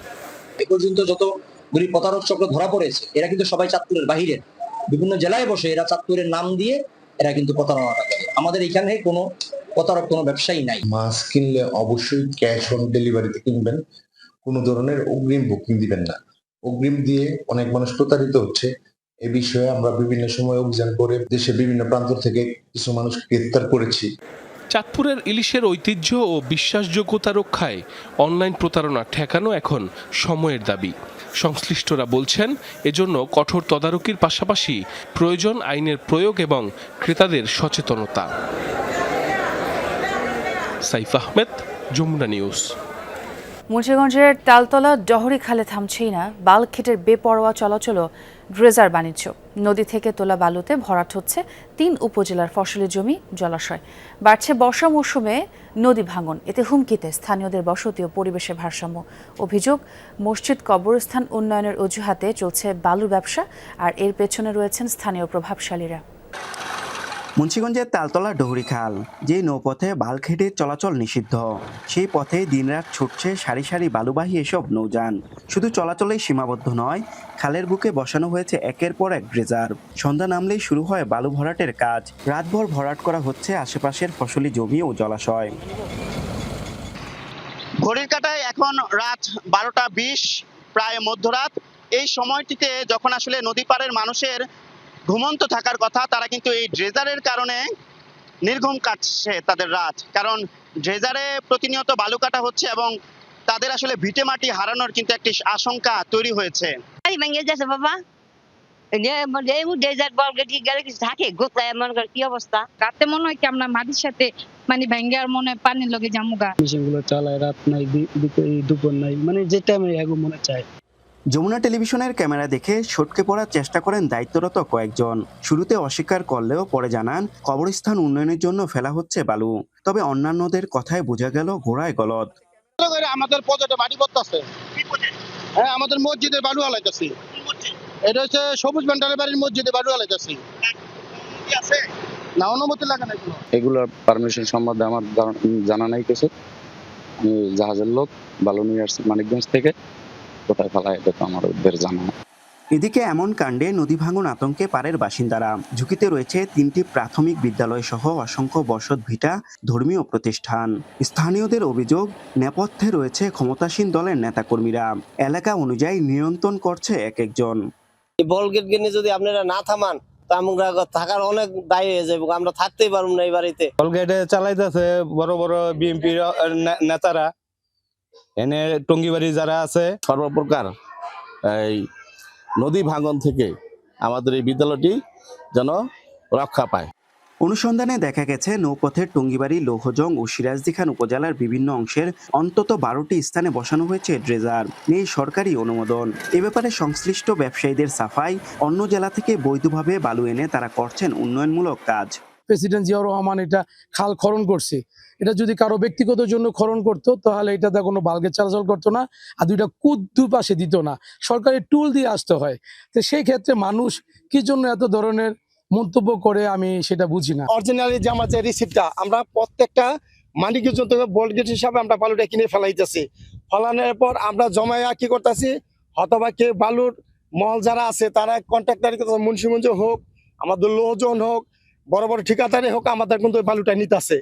এ পর্যন্ত যতগুলি প্রতারক চক্র ধরা পড়েছে, এরা কিন্তু সবাই চাঁদপুরের বাহিরের, বিভিন্ন জেলায় বসে এরা চাঁদপুরের নাম দিয়ে এরা কিন্তু প্রতারণাটা করে। আমাদের এখানে কোনো প্রতারক কোনো ব্যবসায়ী নাই। মাছ কিনলে অবশ্যই ক্যাশ অন ডেলিভারিতে কিনবেন, কোনো ধরনের অগ্রিম বুকিং দিবেন না। অগ্রিম দিয়ে অনেক মানুষ প্রতারিত হচ্ছে। এ বিষয়ে আমরা বিভিন্ন সময় অভিযান করে দেশের বিভিন্ন প্রান্ত থেকে কিছু মানুষ গ্রেফতার করেছি। চাঁদপুরের ইলিশের ঐতিহ্য ও বিশ্বাসযোগ্যতা রক্ষায় অনলাইন প্রতারণা ঠেকানো এখন সময়ের দাবি। সংশ্লিষ্টরা বলছেন এজন্য কঠোর তদারকির পাশাপাশি প্রয়োজন আইনের প্রয়োগ এবং ক্রেতাদের সচেতনতা। সাইফ আহমেদ, যমুনা নিউজ। মুন্সিগঞ্জের তালতলা ডহরি খালে থামছেই না বালুক্ষেতের বেপরোয়া চলাচল ড্রেজার বাণিজ্য। নদী থেকে তোলা বালুতে ভরাট হচ্ছে 3 উপজেলার ফসলি জমি, জলাশয়। বাড়ছে বর্ষা মৌসুমে নদী ভাঙন, এতে হুমকিতে স্থানীয়দের বসতি ও পরিবেশের ভারসাম্য। অভিযোগ, মসজিদ কবরস্থান উন্নয়নের অজুহাতে চলছে বালু ব্যবসা, আর এর পেছনে রয়েছেন স্থানীয় প্রভাবশালীরা। মুন্সিগঞ্জের তালতলা ডহরি খাল, যে নৌপথে বালুক্ষেতের চলাচল নিষিদ্ধ, সেই পথে দিনরাত ছুটছে সারি সারি বালুবাহী এসব নৌযান। শুধু চলাচলেই সীমাবদ্ধ নয়, খালের বুকে বসানো হয়েছে একের পর এক ড্রেজার। সন্ধ্যা নামলেই শুরু হয় বালু ভরাটের কাজ। রাতভর ভরাট করা হচ্ছে আশেপাশের ফসলি জমি ও জলাশয়। ঘড়ির কাঁটায় এখন রাত 12টা 20, প্রায় মধ্যরাত। এই সময়টিতে যখন আসলে নদী পাড়ের মানুষের ঘুমন্ত থাকার কথা, তারা কিন্তু এই ড্রেজারের কারণে নির্ঘুম কাটছে তাদের রাত। কারণ ড্রেজারে প্রতিনিয়ত বালু কাটা হচ্ছে এবং তাদের আসলে ভিটে মাটি হারানোর কিন্তু একটি আশঙ্কা তৈরি হয়েছে। বাবা থাকে কি অবস্থা, রাতে মনে হয় কি আমরা মাটির সাথে মানে ভেঙ্গার মনে হয় পানির লগে জামুগা। মেশিনগুলো চালায়, রাত নাই দুপুর নাই, মানে যে টাইমে এগো মনে চায়। যমুনা টেলিভিশনের ক্যামেরা দেখে সটকে পড়ার চেষ্টা করেন দায়িত্বরত কয়েকজন। শুরুতে অস্বীকার করলেও পরে জানান কবরস্থান উন্নয়নের জন্য ফেলা হচ্ছে বালু। তবে অন্যান্যদের কথায় বোঝা গেল ঘোড়ায় গলদ। আমাদের প্রজেক্টে মাটি পড়তেছে, হ্যাঁ আমাদের মসজিদে বালু হালাইতেছি। এটা হচ্ছে সবুজ ব্যান্ডারের বাড়ির মসজিদে বালু হালাইতেছি। না, অনুমতি লাগে না। এগুলোর পারমিশন সম্বন্ধে আমার জানা নাই কিছু। আমি জাহাজের লোক, বালু নিয়ে আসছি মানিকগঞ্জ থেকে, কোথায় ফেলায় এটা তো আমাদের জানা। এদিকে এমন কাণ্ডে নদী ভাঙন আতঙ্কে পাড়ের বাসিন্দারা। ঝুঁকিতে রয়েছে 3টি প্রাথমিক বিদ্যালয় সহ অসংখ্য বসত ভিটা, ধর্মীয় প্রতিষ্ঠান। স্থানীয়দের অভিযোগ, নেপথ্যে রয়েছে ক্ষমতাসীন দলের নেতাকর্মীরা। এলাকা অনুযায়ী নিয়ন্ত্রণ করছে এক একজন। বল গেট গেনে যদি আপনারা না থামান তা আমরা থাকার অনেক দায়ী হয়ে যাবো, আমরা থাকতেই পারবো না এই বাড়িতে। বল গেটে চালাইতেছে বড় বড় বিএনপি নেতারা, এনে টঙ্গিবাড়ি যারা আছে, সর্বপ্রকার এই নদী ভাঙন থেকে আমাদের এই বিদ্যালয়টি যেন রক্ষা পায়। অনুসন্ধানে দেখা গেছে নৌপথের টঙ্গিবাড়ি, লৌহজং ও সিরাজদিখান উপজেলার বিভিন্ন অংশের অন্তত 12টি স্থানে বসানো হয়েছে ড্রেজার, নেই সরকারি অনুমোদন। এ ব্যাপারে সংশ্লিষ্ট ব্যবসায়ীদের সাফাই, অন্য জেলা থেকে বৈধভাবে বালু এনে তারা করছেন উন্নয়নমূলক কাজ। প্রেসিডেন্ট জিয়াউর রহমান এটা খাল খনন করছে, এটা যদি কারো ব্যক্তিগত জন্য খনন করতো তাহলে এটাতে কোনো বালগেট চলাচল করতো না, আর দুইটা কুদ দুপাশে দিত না, সরকারি টুল দিয়ে আসতে হয়। তো সেই ক্ষেত্রে মানুষ কি জন্য এত ধরনের মন্তব্য করে আমি সেটা বুঝি না। অরিজিনালি যে আমার যে রিসিপ্টটা আমরা প্রত্যেকটা মালিকের জন্য বোল্টগেট হিসাবে আমরা বালুটা কিনে ফেলাইতেছি, ফলানোর পর আমরা জমায়া কি করতেছি, অথবা কে বালুর মহল যারা আছে তারা কন্ট্রাক্টারি মুন্সিগঞ্জ হোক, আমাদের লোহজন হোক, বড় বড় ঠিকাদারি হোক, আমাদের কিন্তু বালুটা নিতেছে।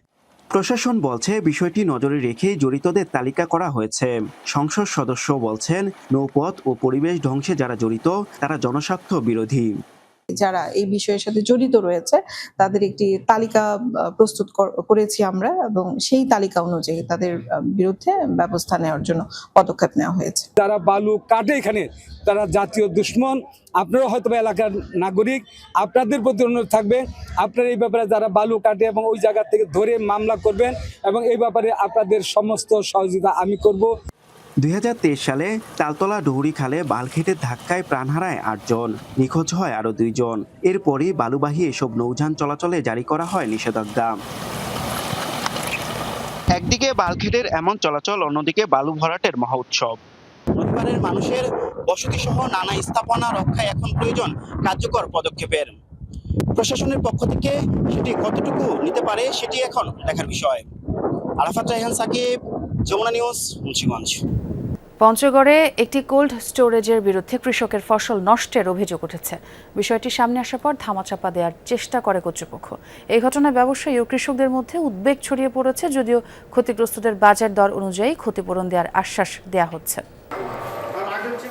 প্রশাসন বলছে বিষয়টি নজরে রেখে জড়িতদের তালিকা করা হয়েছে। সংসদ সদস্য বলছেন, নৌপথ ও পরিবেশ ধ্বংসে যারা জড়িত তারা জনস্বার্থ বিরোধী। যারা এই বিষয়ের সাথে জড়িত রয়েছে তাদের একটি তালিকা প্রস্তুত করেছি আমরা, এবং সেই তালিকা অনুযায়ী তাদের বিরুদ্ধে ব্যবস্থা নেওয়ার জন্য পদক্ষেপ নেওয়া হয়েছে। যারা বালু কাটে এখানে তারা জাতীয় দুশ্মন। আপনারা হয়তো এলাকার নাগরিক, আপনাদের প্রতি অনুরোধ থাকবে আপনারা এই ব্যাপারে যারা বালু কাটে এবং ওই জায়গা থেকে ধরে মামলা করবেন, এবং এই ব্যাপারে আপনাদের সমস্ত সহযোগিতা আমি করব। 2023 সালে তালতলা ডহুরি খালে বালখেটের ধাক্কায় প্রাণ হারায় 8 জন, নিখোঁজ হয় আরও 2 জন। এরপরই বালুবাহী এসব নৌযান চলাচলে জারি করা হয় নিষেধাজ্ঞা। একদিকে বালখেটের এমন চলাচল, অন্যদিকে বালু ভরাটের মহা উৎসব। নদীপাড়ের মানুষের বসতি সহ নানা স্থাপনা রক্ষায় এখন প্রয়োজন কার্যকর পদক্ষেপের। প্রশাসনের পক্ষ থেকে সেটি কতটুকু নিতে পারে সেটি এখন দেখার বিষয়। আরাফাত রায়হান সাকিব, যমুনা নিউজ, মুন্সিগঞ্জ। পঞ্চগড়ে একটি কোল্ড স্টোরেজের বিরুদ্ধে কৃষকের ফসল নষ্টের অভিযোগ উঠেছে। বিষয়টি সামনে আসার পর ধামাচাপা দেওয়ার চেষ্টা করে কর্তৃপক্ষ। এই ঘটনায় ব্যবসায়ী ও কৃষকদের মধ্যে উদ্বেগ ছড়িয়ে পড়েছে, যদিও ক্ষতিগ্রস্তদের বাজার দর অনুযায়ী ক্ষতিপূরণ দেওয়ার আশ্বাস দেওয়া হচ্ছে।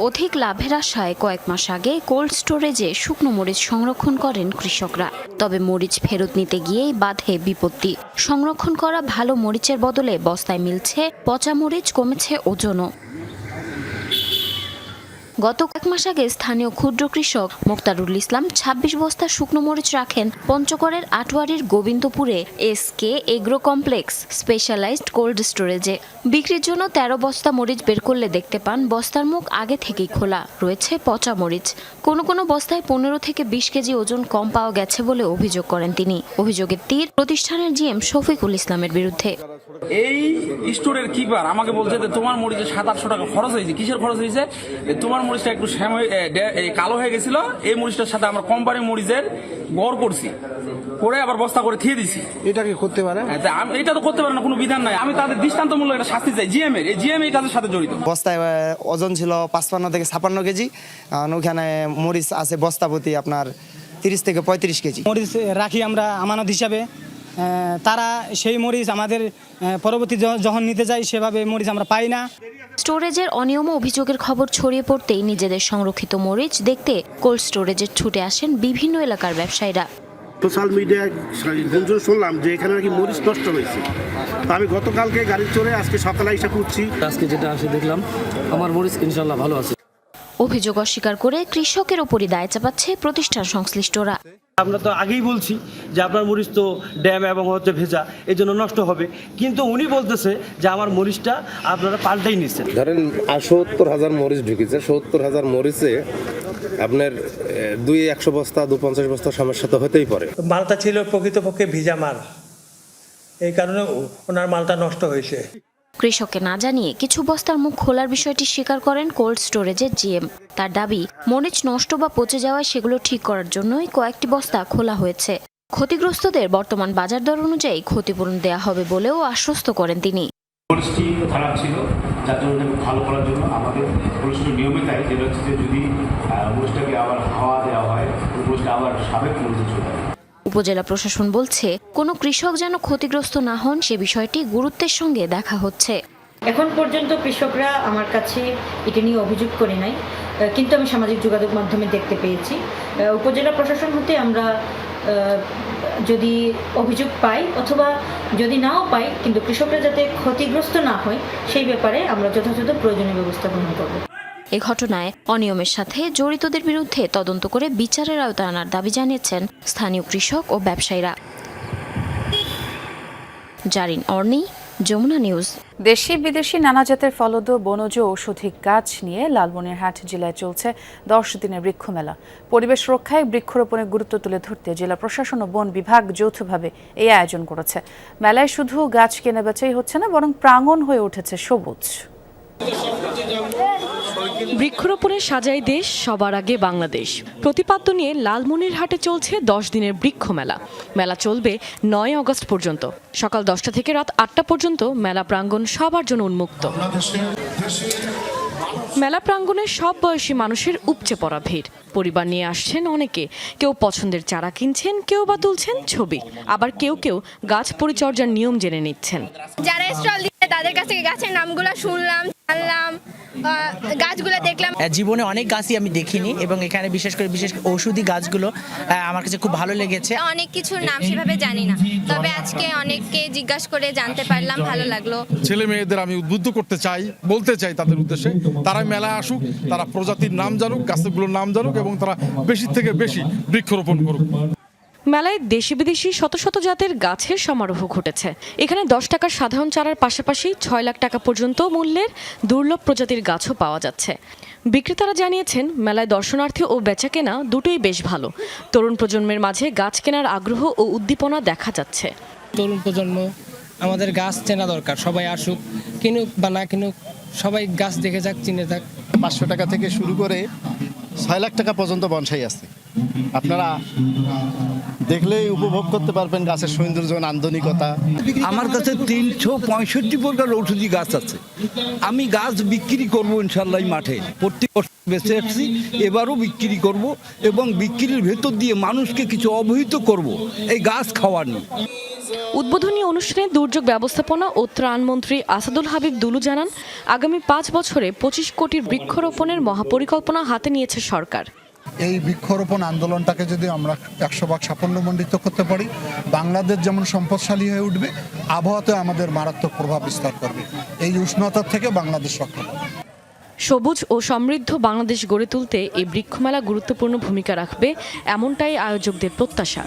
অধিক লাভের আশায় কয়েক মাস আগে কোল্ড স্টোরেজে শুকনো মরিচ সংরক্ষণ করেন কৃষকরা। তবে মরিচ ফেরত নিতে গিয়েই বাধে বিপত্তি। সংরক্ষণ করা ভালো মরিচের বদলে বস্তায় মিলছে পচা মরিচ, কমেছে ওজনও। গত কয়েক মাস আগে স্থানীয় ক্ষুদ্র কৃষক মোক্তারুল ইসলাম 26 বস্তা শুকনো মরিচ রাখেন পঞ্চগড়ের আটোয়ারির গোবিন্দপুরে SK agro complex specialized cold স্টোরেজে। বিক্রির জন্য 13 বস্তা মরিচ বের করলে দেখতে পান বস্তার মুখ আগে থেকেই খোলা, রয়েছে পচা মরিচ। কোনো কোনো বস্তায় 15 থেকে 20 কেজি ওজন কম পাওয়া গেছে বলে অভিযোগ করেন তিনি। অভিযোগের তীর প্রতিষ্ঠানের GM শফিকুল ইসলামের বিরুদ্ধে। এই স্টোরের কিপার আমাকে বলছে যে তোমার মরিচে 700-800 টাকা খরচ হয়েছে। কিসের খরচ হয়েছে? তোমার মরিচটা একটু কালো হয়ে গেছিল, এই মরিচটার সাথে আমরা কোম্পানি মরিচের গড় করছি, করে আবার বস্তা করে খেয়ে দিছি। এটা কি করতে পারে? এটা তো করতে পারে না, কোনো বিধান নাই। আমি তাদের দৃষ্টান্তমূলক একটা শাস্তি চাই। জিএম এই কাজের সাথে জড়িত। বস্তায় ওজন ছিল 55 থেকে 56 কেজি, ওখানে মরিচ আছে বস্তা প্রতি আপনার 30 থেকে 35 কেজি মরিচ রাখি আমরা আমানত হিসাবে। তারা সেই মরিচ আমাদের পরবর্তী যখন নিতে যাই সেভাবে মরিচ আমরা পাই না। স্টোরেজের অনিয়ম অভিযোগের খবর ছড়িয়ে পড়তেই নিজেদের সংরক্ষিত মরিচ দেখতে কোল্ড স্টোরেজে ছুটে আসেন বিভিন্ন এলাকার ব্যবসায়ীরা। সোশ্যাল মিডিয়ায় গুঞ্জন শুনলাম যে এখানে নাকি মরিচ নষ্ট হয়েছে। আমি গতকালকে গাড়ি চড়ে আজকে সকালে এসে খুঁজছি, আজকে যেটা আসে দেখলাম আমার মরিচ ইনশাল্লাহ ভালো আছে। অভিযোগ অস্বীকার করে কৃষকের ওপরই দায় চাপাচ্ছে প্রতিষ্ঠান সংশ্লিষ্টরা। আমরা তো আগেই বলছি যে আপনার মরিচ তো ড্যাম এবং হচ্ছে ভেজা, এই জন্য নষ্ট হবে, কিন্তু উনি বলতেছে যে আমার মরিচটা আপনারা পাল্টাই নিচ্ছেন। ধরেন ৭০,০০০ মরিচ ঢুকেছে, ৭০,০০০ মরিচে আপনার 100 বস্তা 250 বস্তা সমস্যা তো হতেই পারে। মালটা ছিল প্রকৃতপক্ষে ভিজা মাল, এই কারণে ওনার মালটা নষ্ট হয়েছে। কৃষককে না জানিয়ে কিছু বস্তার মুখ খোলার বিষয়টি স্বীকার করেন কোল্ড স্টোরেজের GM। তার দাবি, মরিচ নষ্ট বা পচে যাওয়ায় সেগুলো ঠিক করার জন্যই কয়েকটি বস্তা খোলা হয়েছে। ক্ষতিগ্রস্তদের বর্তমান বাজার দর অনুযায়ী ক্ষতিপূরণ দেওয়া হবে বলেও আশ্বস্ত করেন তিনি। পরিস্থিতি খারাপ ছিল, যার জন্য ভালো করার জন্য আমাদের নির্দিষ্ট নিয়মে তাই, যেটা হচ্ছে যে যদি মরিচটাকে আবার হাওয়া দেওয়া হয় ওই মরিচটা আবার সাবেক মরিচে চলে যায়। উপজেলা প্রশাসন বলছে কোনো কৃষক যেন ক্ষতিগ্রস্ত না হন সে বিষয়টি গুরুত্বের সঙ্গে দেখা হচ্ছে। এখন পর্যন্ত কৃষকরা আমার কাছে এটা নিয়ে অভিযোগ করে নাই, কিন্তু আমি সামাজিক যোগাযোগ মাধ্যমে দেখতে পেয়েছি। উপজেলা প্রশাসন হতে আমরা যদি অভিযোগ পাই অথবা যদি নাও পাই, কিন্তু কৃষকরা যাতে ক্ষতিগ্রস্ত না হয় সেই ব্যাপারে আমরা যথাযথ প্রয়োজনীয় ব্যবস্থা গ্রহণ করব। এ ঘটনায় অনিয়মের সাথে জড়িতদের বিরুদ্ধে তদন্ত করে বিচারের আওতায় আনার দাবি জানিয়েছেন স্থানীয় কৃষক ও ব্যবসায়ীরা। জারিন অর্নি, যমুনা নিউজ। দেশি বিদেশি নানা জাতের ফলদ বনজ ঔষধি গাছ নিয়ে লালমনিরহাট জেলায় চলছে 10 দিনের বৃক্ষ মেলা। পরিবেশ রক্ষায় বৃক্ষরোপণের গুরুত্ব তুলে ধরতে জেলা প্রশাসন ও বন বিভাগ যৌথভাবে এই আয়োজন করেছে। মেলায় শুধু গাছ কেনাবেচাই হচ্ছে না, বরং প্রাঙ্গণ হয়ে উঠেছে সবুজ। বৃক্ষরোপণের সাজাই দেশ, সবার আগে বাংলাদেশ প্রতিপাদ্য নিয়ে লালমনিরহাটে চলছে 10 দিনের বৃক্ষ মেলা। মেলা চলবে 9 আগস্ট পর্যন্ত। সকাল 10টা থেকে রাত 8টা পর্যন্ত মেলা প্রাঙ্গণ সবার জন্য উন্মুক্ত। মেলা প্রাঙ্গণে সব বয়সী মানুষের উপচে পড়া ভিড়। পরিবার নিয়ে আসছেন অনেকে, কেউ পছন্দের চারা কিনছেন, কেউ বা তুলছেন ছবি, আবার কেউ কেউ গাছ পরিচর্যার নিয়ম জেনে নিচ্ছেন। যারা স্টল দিচ্ছে তাদের কাছ থেকে গাছের নামগুলো শুনলাম, জানলাম, গাছগুলো দেখলাম। জীবনে অনেক গাছই আমি দেখিনি এবং এখানে বিশেষ করে ঔষধি গাছগুলো আমার কাছে খুব ভালো লেগেছে। অনেক কিছুর নাম সেভাবে জানি না, তবে আজকে অনেককে জিজ্ঞাসা করে জানতে পারলাম, ভালো লাগলো। ছেলে মেয়েদের আমি উদ্বুদ্ধ করতে চাই, বলতে চাই তাদের উদ্দেশ্যে, তারা মেলায় আসুক, তারা প্রজাতির নাম জানুক, গাছগুলোর নাম জানুক এবং তারা বেশি থেকে বেশি বৃক্ষরোপণ করুক। মেলায় দেশি বিদেশি শত শত জাতের গাছের সমারোহ ঘটেছে। এখানে 10 টাকার সাধারণ চারার পাশাপাশি 6 লাখ টাকা পর্যন্ত মূল্যের দুর্লভ প্রজাতির গাছও পাওয়া যাচ্ছে। বিক্রেতারা জানিয়েছেন মেলায় দর্শনার্থী ও বেচাকেনা দুটোই বেশ ভালো। তরুণ প্রজন্মের মাঝে গাছ কেনার আগ্রহ ও উদ্দীপনা দেখা যাচ্ছে। তরুণ প্রজন্ম আমাদের গাছ চেনা দরকার, সবাই আসুক, কিনুক বা না কিনুক, সবাই গাছ দেখে যাক, চিনে যাক। 500 টাকা থেকে শুরু করে 6 লাখ টাকা পর্যন্ত বনসাই আছে। আপনারা দেখলেই উপভোগ করতে পারবেন গাছের সৌন্দর্য, নান্দনিকতা। আমার কাছে 365 প্রকার ঔষধি গাছ আছে। আমি গাছ বিক্রি করব ইনশাল্লাহ মাঠে, প্রতি বছর বেঁচে আসছি, এবারও বিক্রি করব এবং বিক্রির ভেতর দিয়ে মানুষকে কিছু অবহিত করব এই গাছ খাওয়ার নিয়ে। উদ্বোধনী অনুষ্ঠানে দুর্যোগ ব্যবস্থাপনা ও ত্রাণমন্ত্রী আসাদুল হাবিব দুলু জানান, আগামী 5 বছরে 25 কোটির বৃক্ষরোপণের মহাপরিকল্পনা হাতে নিয়েছে সরকার। এই বৃক্ষরোপণ আন্দোলনটাকে যদি আমরা 100% সাফল্যমণ্ডিত করতে পারি, বাংলাদেশ যেমন সম্পদশালী হয়ে উঠবে, আবহাওয়াতে আমাদের মারাত্মক প্রভাব বিস্তার করবে। এই উষ্ণতার থেকে বাংলাদেশ রক্ষা পাবে। সবুজ ও সমৃদ্ধ বাংলাদেশ গড়ে তুলতে এই বৃক্ষমেলা গুরুত্বপূর্ণ ভূমিকা রাখবে, এমনটাই আয়োজকদের প্রত্যাশা।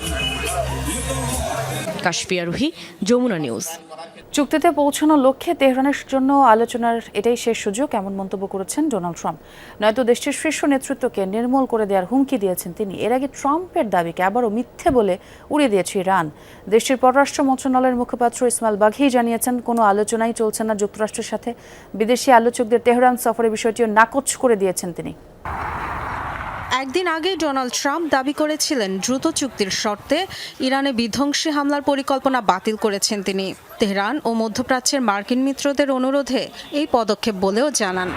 কাশফিয়া রুহি, যমুনা নিউজ। চুক্তিতে পৌঁছানোর লক্ষ্যে তেহরানের জন্য আলোচনার এটাই শেষ সুযোগ, এমন মন্তব্য করেছেন ডোনাল্ড ট্রাম্প। নয়তো দেশটির শীর্ষ নেতৃত্বকে নির্মূল করে দেওয়ার হুমকি দিয়েছেন তিনি। এর আগে ট্রাম্পের দাবিকে আবারও মিথ্যে বলে উড়িয়ে দিয়েছে ইরান। দেশটির পররাষ্ট্র মন্ত্রণালয়ের মুখপাত্র ইসমাইল বাঘি জানিয়েছেন, কোনো আলোচনাই চলছে না যুক্তরাষ্ট্রের সাথে। বিদেশি আলোচকদের তেহরান সফরের বিষয়টিও নাকচ করে দিয়েছেন তিনি। একদিন আগে ডোনাল্ড ট্রাম্প দাবি করেছিলেন দ্রুত চুক্তির শর্তে ইরানে বিধ্বংসী হামলার পরিকল্পনা বাতিল করেছেন তিনি। তেহরান ও মধ্যপ্রাচ্যের মার্কিন মিত্রদের অনুরোধে এই পদক্ষেপ বলেও জানান।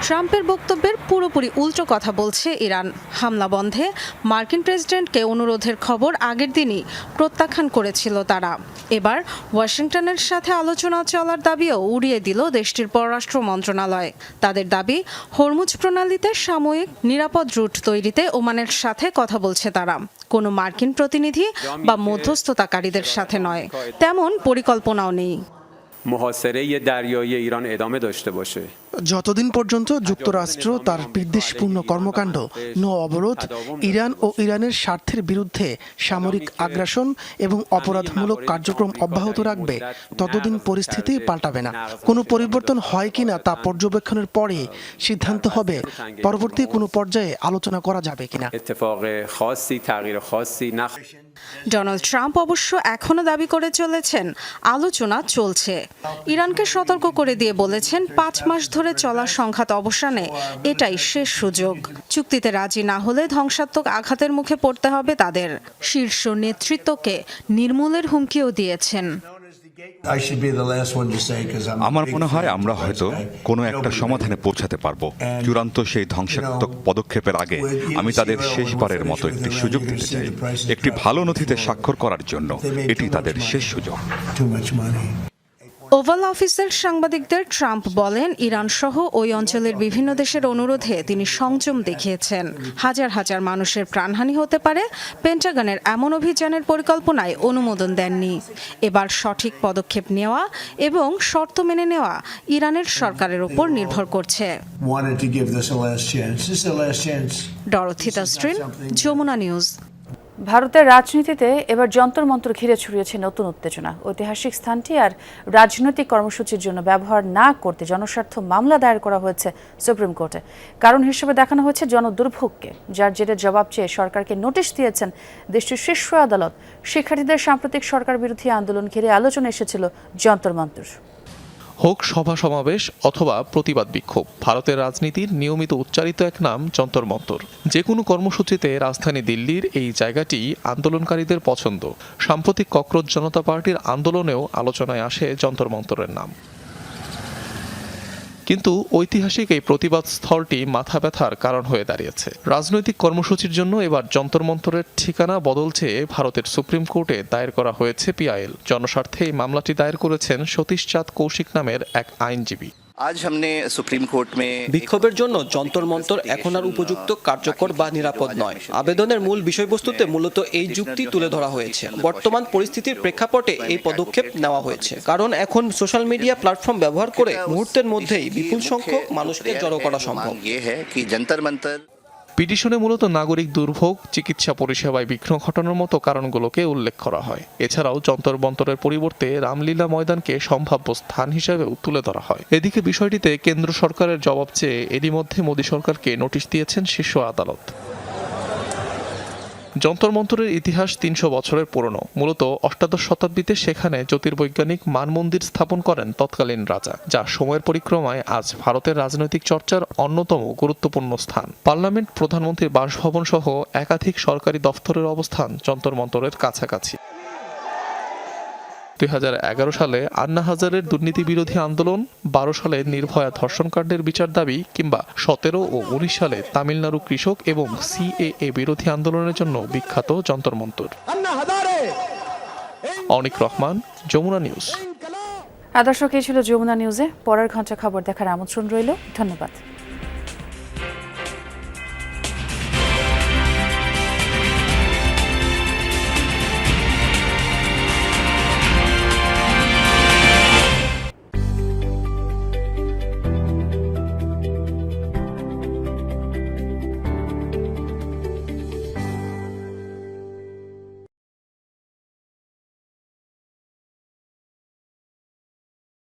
ট্রাম্পের বক্তব্যের পুরোপুরি উল্টো কথা বলছে ইরান। হামলা বন্ধে মার্কিন প্রেসিডেন্টকে অনুরোধের খবর আগের দিনই প্রত্যাখ্যান করেছিল তারা। এবার ওয়াশিংটনের সাথে আলোচনা চলার দাবিও উড়িয়ে দিল দেশটির পররাষ্ট্র মন্ত্রণালয়। তাদের দাবি, হরমুজ প্রণালীতে সাময়িক নিরাপদ রুট তৈরিতে ওমানের সাথে কথা বলছে তারা, কোনো মার্কিন প্রতিনিধি বা মধ্যস্থতাকারীদের সাথে নয়। তেমন পরিকল্পনাও নেই। محاصره دریایی ایران ادامه داشته باشه যতদিন পর্যন্ত যুক্তরাষ্ট্র তার বিদ্বেষপূর্ণ কর্মকাণ্ড, নৌ অবরোধ, ইরান ও ইরানের স্বার্থের বিরুদ্ধে সামরিক আগ্রাসন এবং অপরাধমূলক কার্যক্রম অব্যাহত রাখবে, ততদিন পরিস্থিতি পাল্টাবে না। কোনো পরিবর্তন হয় কিনা তা পর্যবেক্ষণের পরে সিদ্ধান্ত হবে পরবর্তী কোনো পর্যায়ে আলোচনা করা যাবে কিনা। ডোনাল্ড ট্রাম্প অবশ্য এখনো দাবি করে চলেছেন আলোচনা চলছে। ইরানকে সতর্ক করে দিয়ে বলেছেন 5 মাস ধরে চলা সংঘাত অবসানে এটাই শেষ সুযোগ। চুক্তিতে রাজি না হলে ধ্বংসাত্মক আঘাতের মুখে পড়তে হবে তাদের। শীর্ষ নেতৃত্বকে নির্মূলের হুমকিও দিয়েছেন। আমার মনে হয় আমরা হয়তো কোনো একটা সমাধানে পৌঁছাতে পারবো। চূড়ান্ত সেই ধ্বংসাত্মক পদক্ষেপের আগে আমি তাদের শেষবারের মতো একটি সুযোগ দিতে চাই, একটি ভালো নথিতে স্বাক্ষর করার জন্য। এটি তাদের শেষ সুযোগ। ওভাল অফিসের সাংবাদিকদের ট্রাম্প বলেন, ইরান সহ ওই অঞ্চলের বিভিন্ন দেশের অনুরোধে তিনি সংযম দেখিয়েছেন। হাজার হাজার মানুষের প্রাণহানি হতে পারে, পেন্টাগনের এমন অভিযানের পরিকল্পনায় অনুমোদন দেননি। এবার সঠিক পদক্ষেপ নেওয়া এবং শর্ত মেনে নেওয়া ইরানের সরকারের উপর নির্ভর করছে। ডরথি তাসরিন, যমুনা নিউজ। ভারতের রাজনীতিতে এবার যন্তর মন্তর ঘিরে ছড়িয়েছে নতুন উত্তেজনা। ঐতিহাসিক স্থানটি আর রাজনৈতিক কর্মসূচির জন্য ব্যবহার না করতে জনস্বার্থ মামলা দায়ের করা হয়েছে সুপ্রিম কোর্টে। কারণ হিসেবে দেখানো হয়েছে জনদুর্ভোগকে, যার জেরে জবাব চেয়ে সরকারকে নোটিশ দিয়েছেন দেশটির শীর্ষ আদালত। শিক্ষার্থীদের সাম্প্রতিক সরকার বিরোধী আন্দোলন ঘিরে আলোচনা এসেছিল যন্তর মন্তর। হোক সভা সমাবেশ অথবা প্রতিবাদ বিক্ষোভ, ভারতের রাজনীতির নিয়মিত উচ্চারিত এক নাম যন্তর মন্তর। যে কোনো কর্মসূচিতে রাজধানী দিল্লির এই জায়গাটি আন্দোলনকারীদের পছন্দ। সাম্প্রতিক ককরোচ জনতা পার্টির আন্দোলনেও আলোচনায় আসে যন্তর মন্তরের নাম। কিন্তু ঐতিহাসিক এই প্রতিবাদ স্থলটি মাথা ব্যথার কারণ হয়ে দাঁড়িয়েছে। রাজনৈতিক কর্মসূচির জন্য এবার যন্তর মন্তরের ঠিকানা বদল চেয়ে ভারতের সুপ্রিম কোর্টে দায়ের করা হয়েছে পিআইএল। জনস্বার্থে এই মামলাটি দায়ের করেছেন সতীশ চাঁদ কৌশিক নামের এক আইনজীবী। বিক্ষোভের জন্য যন্তর মন্তর এখন আর উপযুক্ত, কার্যকর বা নিরাপদ নয়। আবেদনের মূল বিষয়বস্তুতে মূলত এই যুক্তি তুলে ধরা হয়েছে। বর্তমান পরিস্থিতির প্রেক্ষাপটে এই পদক্ষেপ নেওয়া হয়েছে, কারণ এখন সোশ্যাল মিডিয়া প্ল্যাটফর্ম ব্যবহার করে মুহূর্তের মধ্যেই বিপুল সংখ্যক মানুষকে জড়ো করা সম্ভব। পিটিশনে মূলত নাগরিক দুর্ভোগ, চিকিৎসা পরিষেবায় বিঘ্ন ঘটানোর মতো কারণগুলোকে উল্লেখ করা হয়। এছাড়াও যন্তর মন্তরের পরিবর্তে রামলীলা ময়দানকে সম্ভাব্য স্থান হিসেবেও তুলে ধরা হয়। এদিকে বিষয়টিতে কেন্দ্র সরকারের জবাব চেয়ে এরই মধ্যে মোদী সরকারকে নোটিশ দিয়েছেন শীর্ষ আদালত। যন্তর মন্তরের ইতিহাস ৩০০ বছরের পুরনো। মূলত অষ্টাদশ শতাব্দীতে সেখানে জ্যোতির্বৈজ্ঞানিক মানমন্দির স্থাপন করেন তৎকালীন রাজা, যা সময়ের পরিক্রমায় আজ ভারতের রাজনৈতিক চর্চার অন্যতম গুরুত্বপূর্ণ স্থান। পার্লামেন্ট, প্রধানমন্ত্রীর বাসভবন সহ একাধিক সরকারি দফতরের অবস্থান যন্তর মন্তরের কাছাকাছি। ২০১১ সালে আন্না হাজারের দুর্নীতি বিরোধী আন্দোলন, ১২ সালে নির্ভয়া ধর্ষণকাণ্ডের বিচার দাবি, কিংবা ১৭ ও ১৯ সালে তামিলনাড়ু কৃষক এবং সিএএ বিরোধী আন্দোলনের জন্য বিখ্যাত যন্তর মন্তর। অনিক রহমান, যমুনা নিউজ। দর্শক, এই ছিল যমুনা নিউজে। পরের ঘন্টা খবর দেখার আমন্ত্রণ রইল। ধন্যবাদ।